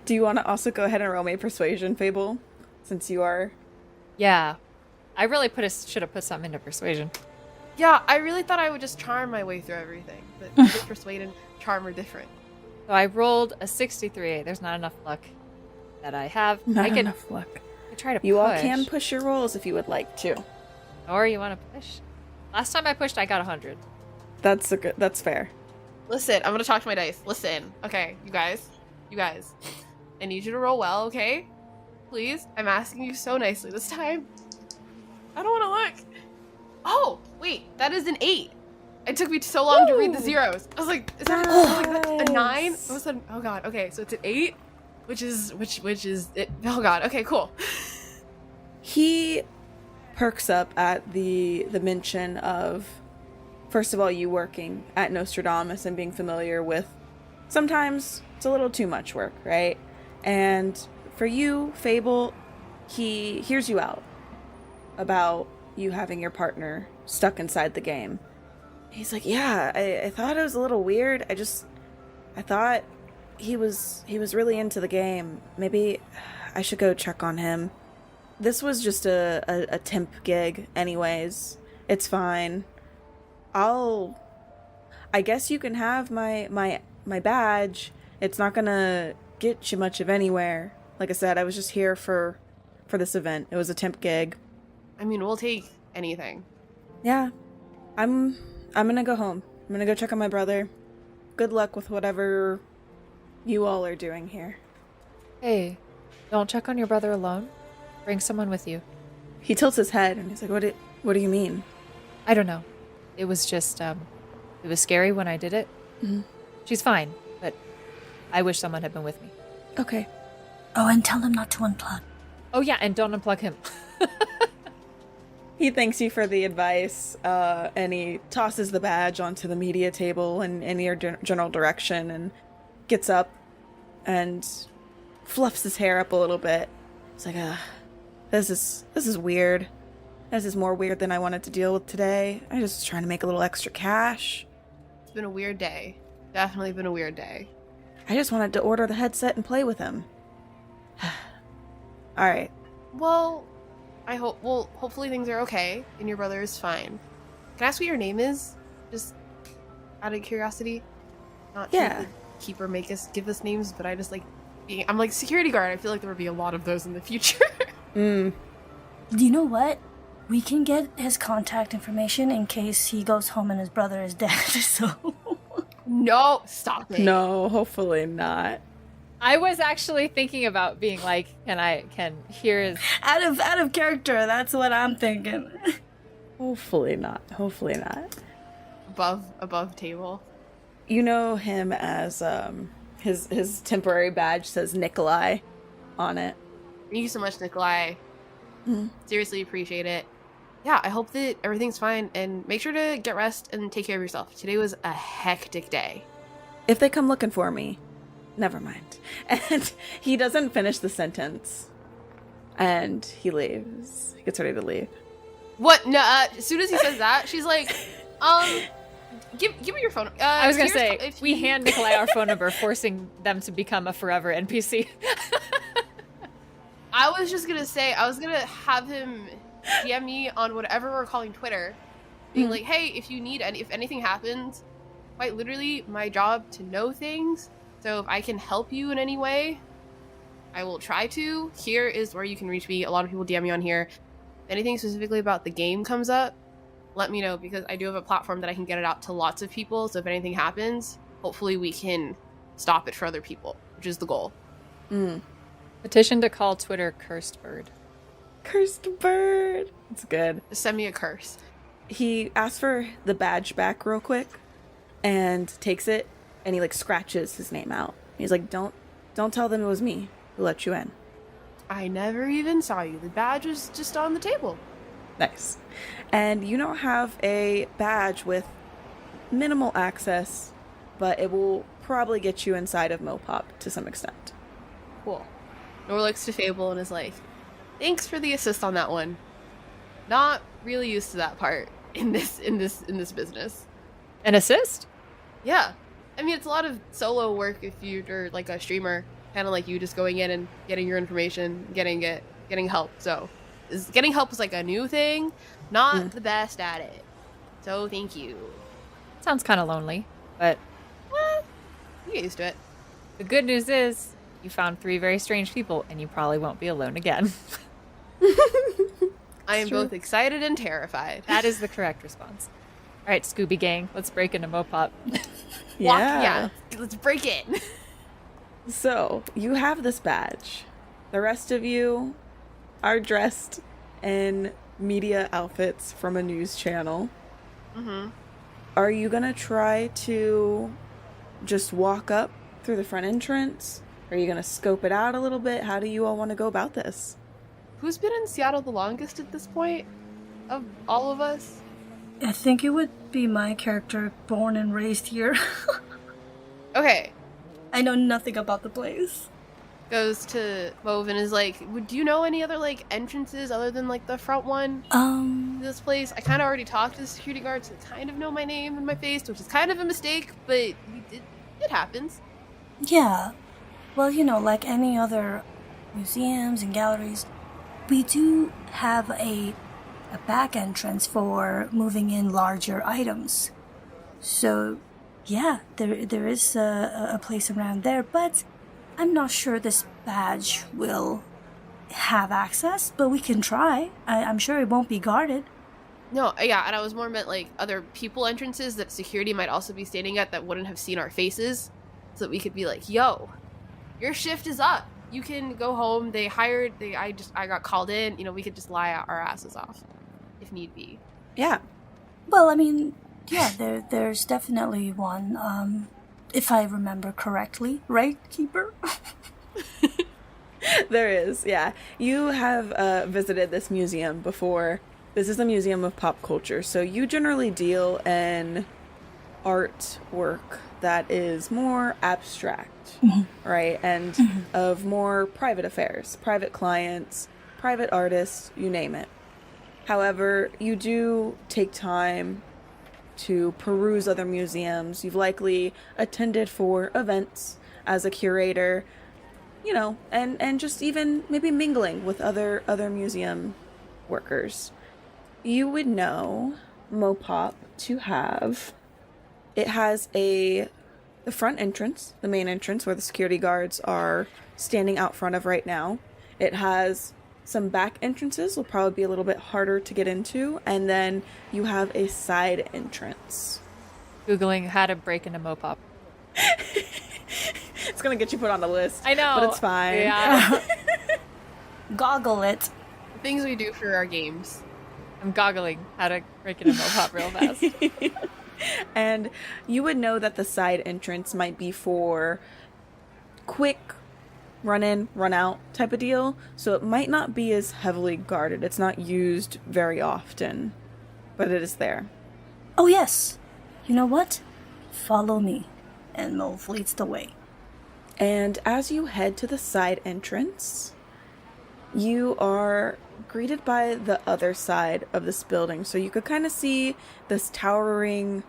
Do you want to also go ahead and roll me a persuasion, Fable, since you are? Yeah, I really should have put something into persuasion. Yeah, I really thought I would just charm my way through everything, but I think persuade and charm are different. So I rolled a 63. There's not enough luck that I have. Not enough luck. I try to push. You all can push your rolls if you would like to. Or you want to push? Last time I pushed, I got 100. That's fair. Listen, I'm gonna talk to my dice. Listen, okay, you guys, I need you to roll well, okay? Please, I'm asking you so nicely this time. I don't want to look. Oh, wait, that is an 8. It took me so long to read the zeros. I was like, is that a 9? Oh god, okay, so it's an 8, which is it. Oh god, okay, cool. He perks up at the mention of, first of all, you working at Nostradamus and being familiar with, sometimes it's a little too much work, right? And for you, Fable, he hears you out about you having your partner stuck inside the game. He's like, yeah, I thought it was a little weird. I thought he was really into the game. Maybe I should go check on him. This was just a temp gig anyways. It's fine. I guess you can have my badge. It's not gonna get you much of anywhere. Like I said, I was just here for this event. It was a temp gig. I mean, we'll take anything. Yeah. I'm gonna go home. I'm gonna go check on my brother. Good luck with whatever you all are doing here. Hey, don't check on your brother alone. Bring someone with you. He tilts his head and he's like, what do you mean? I don't know. It was just, it was scary when I did it. Mm-hmm. She's fine, but I wish someone had been with me. Okay. Oh, and tell him not to unplug. Oh yeah, and don't unplug him. He thanks you for the advice, and he tosses the badge onto the media table in your general direction and gets up and fluffs his hair up a little bit It's like, this is weird. This is more weird than I wanted to deal with today. I just was trying to make a little extra cash. It's been a weird day. Definitely been a weird day. I just wanted to order the headset and play with him. All right. Well, hopefully things are okay and your brother is fine. Can I ask what your name is? Just out of curiosity. Not Yeah. to keep or make us give us names, but I just like I'm like security guard. I feel like there would be a lot of those in the future. Do you know what? We can get his contact information in case he goes home and his brother is dead. So No, stop it. No, hopefully not. I was actually thinking about being like, can hear his... out of character, that's what I'm thinking. Hopefully not. Hopefully not. Above table. You know him as his temporary badge says Nikolai on it. Thank you so much, Nikolai. Seriously appreciate it. Yeah, I hope that everything's fine, and make sure to get rest and take care of yourself. Today was a hectic day. If they come looking for me, never mind. And he doesn't finish the sentence. And he leaves. He gets ready to leave. What? No, as soon as he says that, she's like, give me your phone. I was gonna say, if we hand Nikolai our phone number, forcing them to become a forever NPC. I was just gonna say, I was gonna have him DM me on whatever we're calling Twitter, being like, hey, if you need if anything happens, quite literally my job to know things. So if I can help you in any way, I will try to. Here is where you can reach me. A lot of people DM me on here. If anything specifically about the game comes up, let me know, because I do have a platform that I can get it out to lots of people. So if anything happens, hopefully we can stop it for other people, which is the goal. Petition to call Twitter Cursed Bird. Cursed bird. It's good. Just send me a curse. He asks for the badge back real quick and takes it, and he like scratches his name out. He's like, don't tell them it was me who let you in. I never even saw you. The badge was just on the table. Nice. And you now have a badge with minimal access, but it will probably get you inside of Mopop to some extent. Cool. Nor looks to Fable and is like, thanks for the assist on that one. Not really used to that part in this business. An assist? Yeah. I mean, it's a lot of solo work if you're like a streamer, kind of like you, just going in and getting your information, getting help. So getting help is like a new thing, not the best at it. So thank you. Sounds kind of lonely, but You get used to it. the good news is you found 3 very strange people, and you probably won't be alone again. I am both excited and terrified. That is the correct response. All right, Scooby Gang, let's break into Mopop. Yeah, let's break it. So, you have this badge. The rest of you are dressed in media outfits from a news channel. Are you gonna try to just walk up through the front entrance? Are you gonna scope it out a little bit? How do you all want to go about this? Who's been in Seattle the longest at this point of all of us? I think it would be my character, born and raised here. Okay. I know nothing about the place. Goes to Mauve and is like, do you know any other like entrances other than like the front one to this place? I kind of already talked to the security guards that kind of know my name and my face, which is kind of a mistake, but it happens. Yeah. Well, you know, like any other museums and galleries, we do have a back entrance for moving in larger items. So, yeah, there is a place around there, but I'm not sure this badge will have access, but we can try. I'm sure it won't be guarded. No, yeah, and I was more meant like other people entrances that security might also be standing at that wouldn't have seen our faces, so that we could be like, yo, your shift is up. You can go home. I got called in. You know, we could just lie our asses off if need be. Yeah. Well, I mean, yeah, there's definitely one, if I remember correctly, right, Keeper? There is, yeah. You have visited this museum before. This is a museum of pop culture, so you generally deal in artwork that is more abstract, right? And of more private affairs, private clients, private artists, you name it. However, you do take time to peruse other museums. You've likely attended for events as a curator, you know, and just even maybe mingling with other museum workers. You would know Mopop to have, it has the front entrance, the main entrance where the security guards are standing out front of right now. It has some back entrances, will probably be a little bit harder to get into, and then you have a side entrance. Googling how to break into Mopop. It's gonna get you put on the list. I know. But it's fine. Yeah. Goggle it. Things we do for our games. I'm goggling how to break into Mopop real fast. And you would know that the side entrance might be for quick run in, run out type of deal. So it might not be as heavily guarded. It's not used very often, but it is there. Oh, yes. You know what? Follow me, and Move leads the way. And as you head to the side entrance, you are greeted by the other side of this building. So you could kind of see this towering,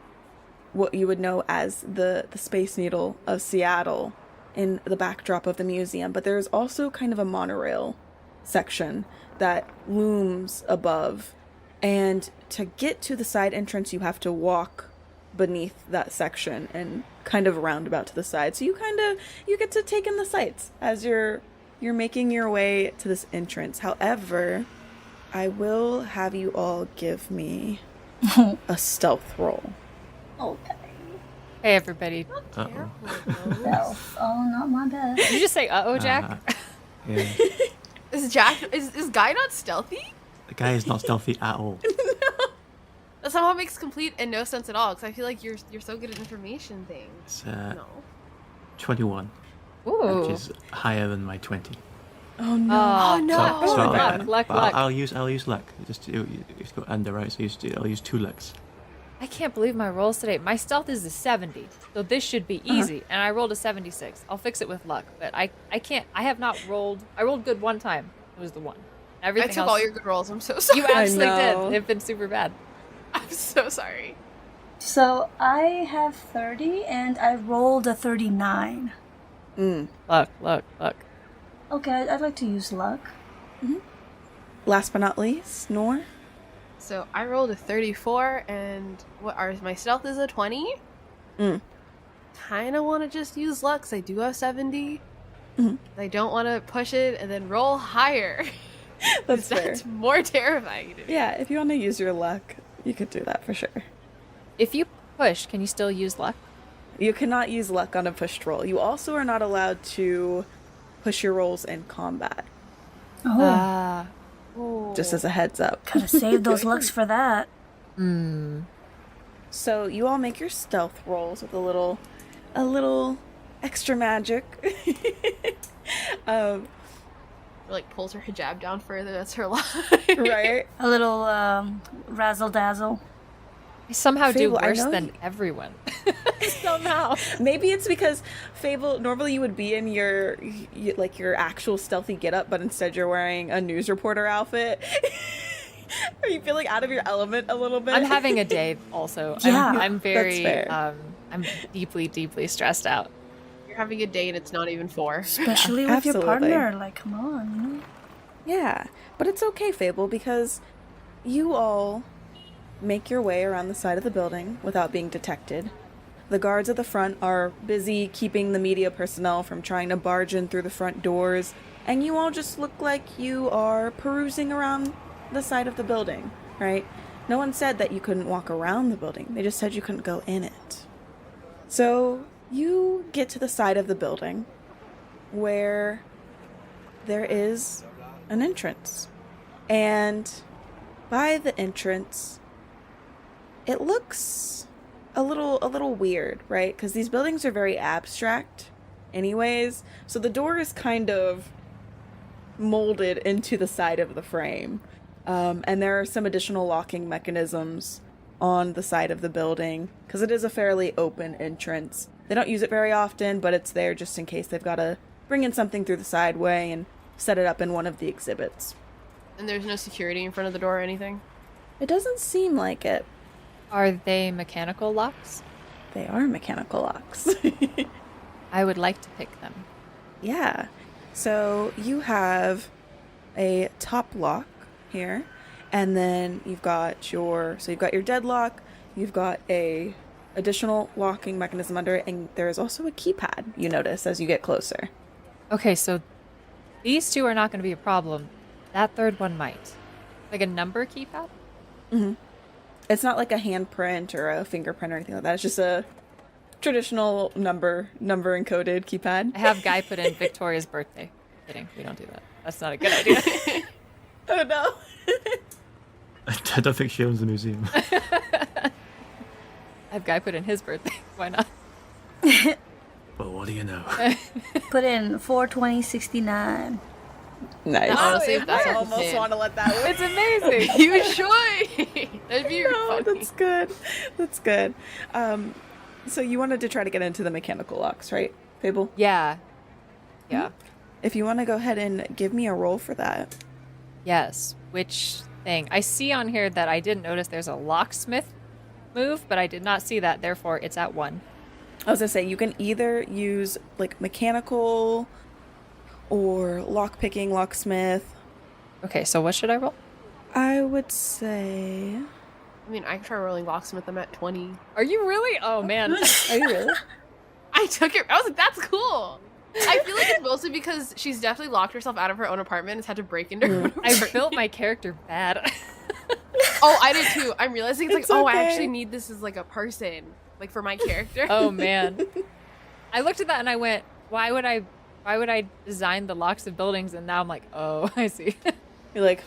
what you would know as the Space Needle of Seattle in the backdrop of the museum. But there's also kind of a monorail section that looms above. And to get to the side entrance, you have to walk beneath that section and kind of roundabout to the side. So you get to take in the sights as you're making your way to this entrance. However, I will have you all give me a stealth roll. Okay. Hey, everybody. Stealth. Oh, not my bad. Did you just say uh-oh, Jack? Yeah. Is Guy not stealthy? The guy is not stealthy at all. That somehow makes complete and no sense at all, because I feel like you're so good at information things. It's No. 21, Ooh. which is higher than my 20. Oh no. Oh, no. So luck. I'll use luck. Just go under, right? So I'll use 2 lucks. I can't believe my rolls today. My stealth is a 70, so this should be easy. And I rolled a 76. I'll fix it with luck, but I can't. I have not rolled. I rolled good one time. It was the one. Everything I took else, all your good rolls. I'm so sorry. You absolutely know. did. They've been super bad. I'm so sorry. So I have 30, and I rolled a 39. Luck. Okay, I'd like to use luck. Last but not least, Nor. So I rolled a 34, and my stealth is a 20. Kind of want to just use luck, 'cause I do have 70. I don't want to push it and then roll higher. That's fair. That's more terrifying to me. Yeah, if you want to use your luck, you could do that for sure. If you push, can you still use luck? You cannot use luck on a pushed roll. You also are not allowed to push your rolls in combat, Oh, just as a heads up. gotta save those lucks for that. So you all make your stealth rolls with a little extra magic. Like pulls her hijab down further. That's her line. Right? A little razzle dazzle. I somehow Fable, do I worse know than you- everyone. Somehow. Maybe it's because Fable, normally you would be in your actual stealthy getup, but instead you're wearing a news reporter outfit. Are you feeling out of your element a little bit? I'm having a day also. Yeah, I'm very, that's fair. I'm deeply stressed out. You're having a date and it's not even 4. Especially with your absolutely. partner. Like, come on, you know? Yeah, but it's okay, Fable, because you all make your way around the side of the building without being detected. The guards at the front are busy keeping the media personnel from trying to barge in through the front doors, and you all just look like you are perusing around the side of the building, right? No one said that you couldn't walk around the building. They just said you couldn't go in it. So you get to the side of the building where there is an entrance. And by the entrance, it looks a little weird, right? Because these buildings are very abstract anyways. So the door is kind of molded into the side of the frame. And there are some additional locking mechanisms on the side of the building, because it is a fairly open entrance. They don't use it very often, but it's there just in case they've got to bring in something through the sideway and set it up in one of the exhibits. And there's no security in front of the door or anything? It doesn't seem like it. Are they mechanical locks? They are mechanical locks. I would like to pick them. Yeah. So you have a top lock here, and then you've got your deadlock, you've got a additional locking mechanism under it, and there is also a keypad you notice as you get closer. Okay, so these two are not going to be a problem. That third one might. Like a number keypad? Mm-hmm. It's not like a handprint or a fingerprint or anything like that. It's just a traditional number encoded keypad. I have Guy put in Victoria's birthday. Kidding, we don't do that. That's not a good idea. Oh no. I don't think she owns the museum. I have Guy put in his birthday. Why not? Well, what do you know? Put in 42069. Nice. Honestly, if that's I what almost you want to let that win. It's amazing. You should! That'd be No, funny. that's good. That's good. So you wanted to try to get into the mechanical locks, right, Fable? Yeah. Yeah. If you want to go ahead and give me a roll for that. Yes. Which thing? I see on here that I didn't notice there's a locksmith move, but I did not see that. Therefore, it's at 1. I was going to say, you can either use, like, mechanical or lock-picking, locksmith. Okay, so what should I roll? I would say... I mean, I can try rolling locksmith. I'm at 20. Are you really? Oh, man. Are you really? I took it. I was like, that's cool. I feel like it's mostly because she's definitely locked herself out of her own apartment and has had to break into her own I apartment. built my character bad. Oh, I did too. I'm realizing it's It's like, oh, I okay. actually need this as like a person, like for my character. Oh, man. I looked at that and I went, why would I design the locks of buildings? And now I'm like, oh, I see. You're like,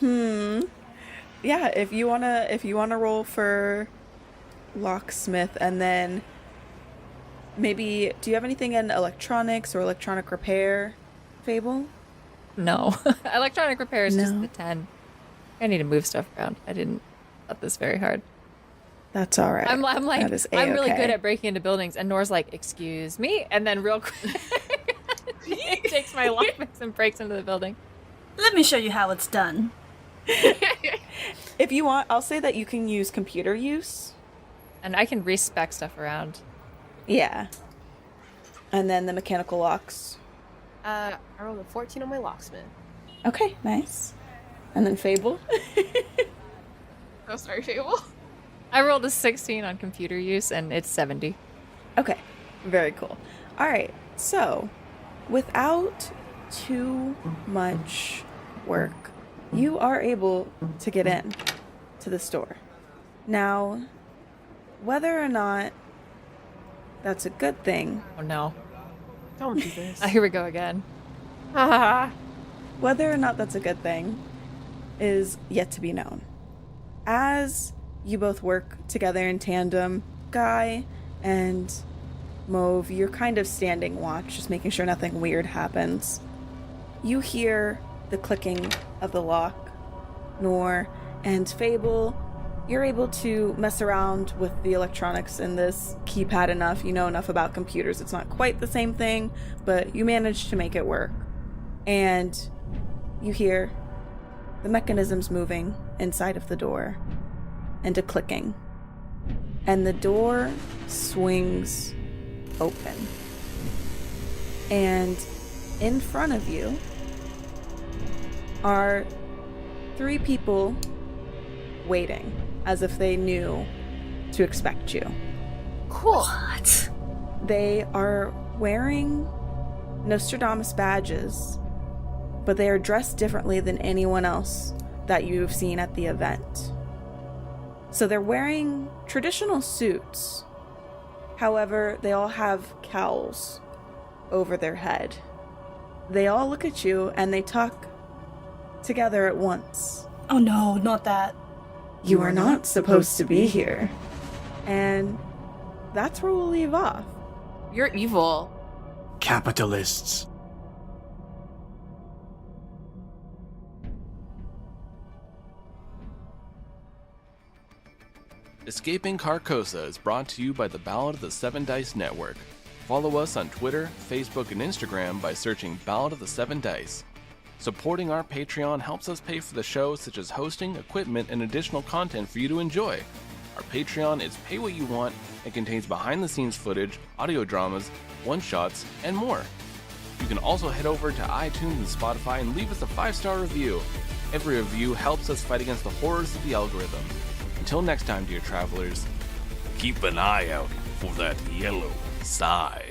Yeah, if you wanna roll for locksmith, and then maybe, do you have anything in electronics or electronic repair, Fable? No. Electronic repair is just No. the 10. I need to move stuff around. I didn't thought this very hard. That's all right. I'm like, That is I'm really A-okay. good at breaking into buildings. And Nora's like, excuse me? And then real quick, he takes my lockpicks and breaks into the building. Let me show you how it's done. If you want, I'll say that you can use computer use. And I can respec stuff around. Yeah. And then the mechanical locks. I rolled a 14 on my locksmith. Okay, nice. And then Fable. Oh, sorry, Fable. I rolled a 16 on computer use, and it's 70. Okay, very cool. All right, so without too much work, you are able to get in to the store. Now, whether or not that's a good thing, Oh, no. Don't do this. Here we go again. whether or not that's a good thing is yet to be known. As you both work together in tandem, Guy and Mauve, you're kind of standing watch, just making sure nothing weird happens. You hear the clicking of the lock. Nor and Fable, you're able to mess around with the electronics in this keypad enough. You know enough about computers. It's not quite the same thing, but you manage to make it work. And you hear the mechanisms moving inside of the door and a clicking. And the door swings open. And in front of you are 3 people waiting as if they knew to expect you. Cool. What? They are wearing Nostradamus badges, but they are dressed differently than anyone else that you've seen at the event. So they're wearing traditional suits. However, they all have cowls over their head. They all look at you and they talk together at once. Oh no, not that. You are not supposed to be here. And that's where we'll leave off. You're evil. Capitalists. Escaping Carcosa is brought to you by the Ballad of the Seven Dice Network. Follow us on Twitter, Facebook, and Instagram by searching Ballad of the Seven Dice. Supporting our Patreon helps us pay for the show, such as hosting, equipment, and additional content for you to enjoy. Our Patreon is pay what you want and contains behind-the-scenes footage, audio dramas, one-shots, and more. You can also head over to iTunes and Spotify and leave us a 5-star review. Every review helps us fight against the horrors of the algorithm. Until next time, dear travelers, keep an eye out for that yellow sign.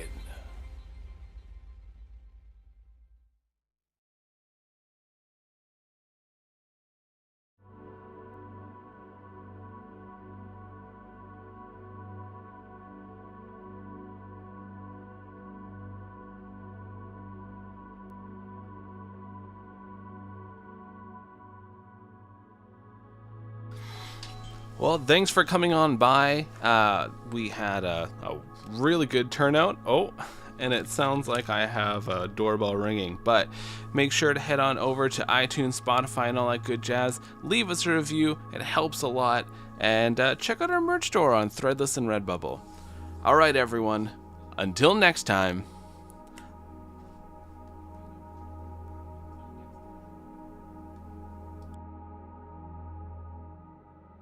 Well, thanks for coming on by. We had a really good turnout. Oh, and it sounds like I have a doorbell ringing. But make sure to head on over to iTunes, Spotify, and all that good jazz. Leave us a review. It helps a lot. And check out our merch store on Threadless and Redbubble. All right, everyone. Until next time.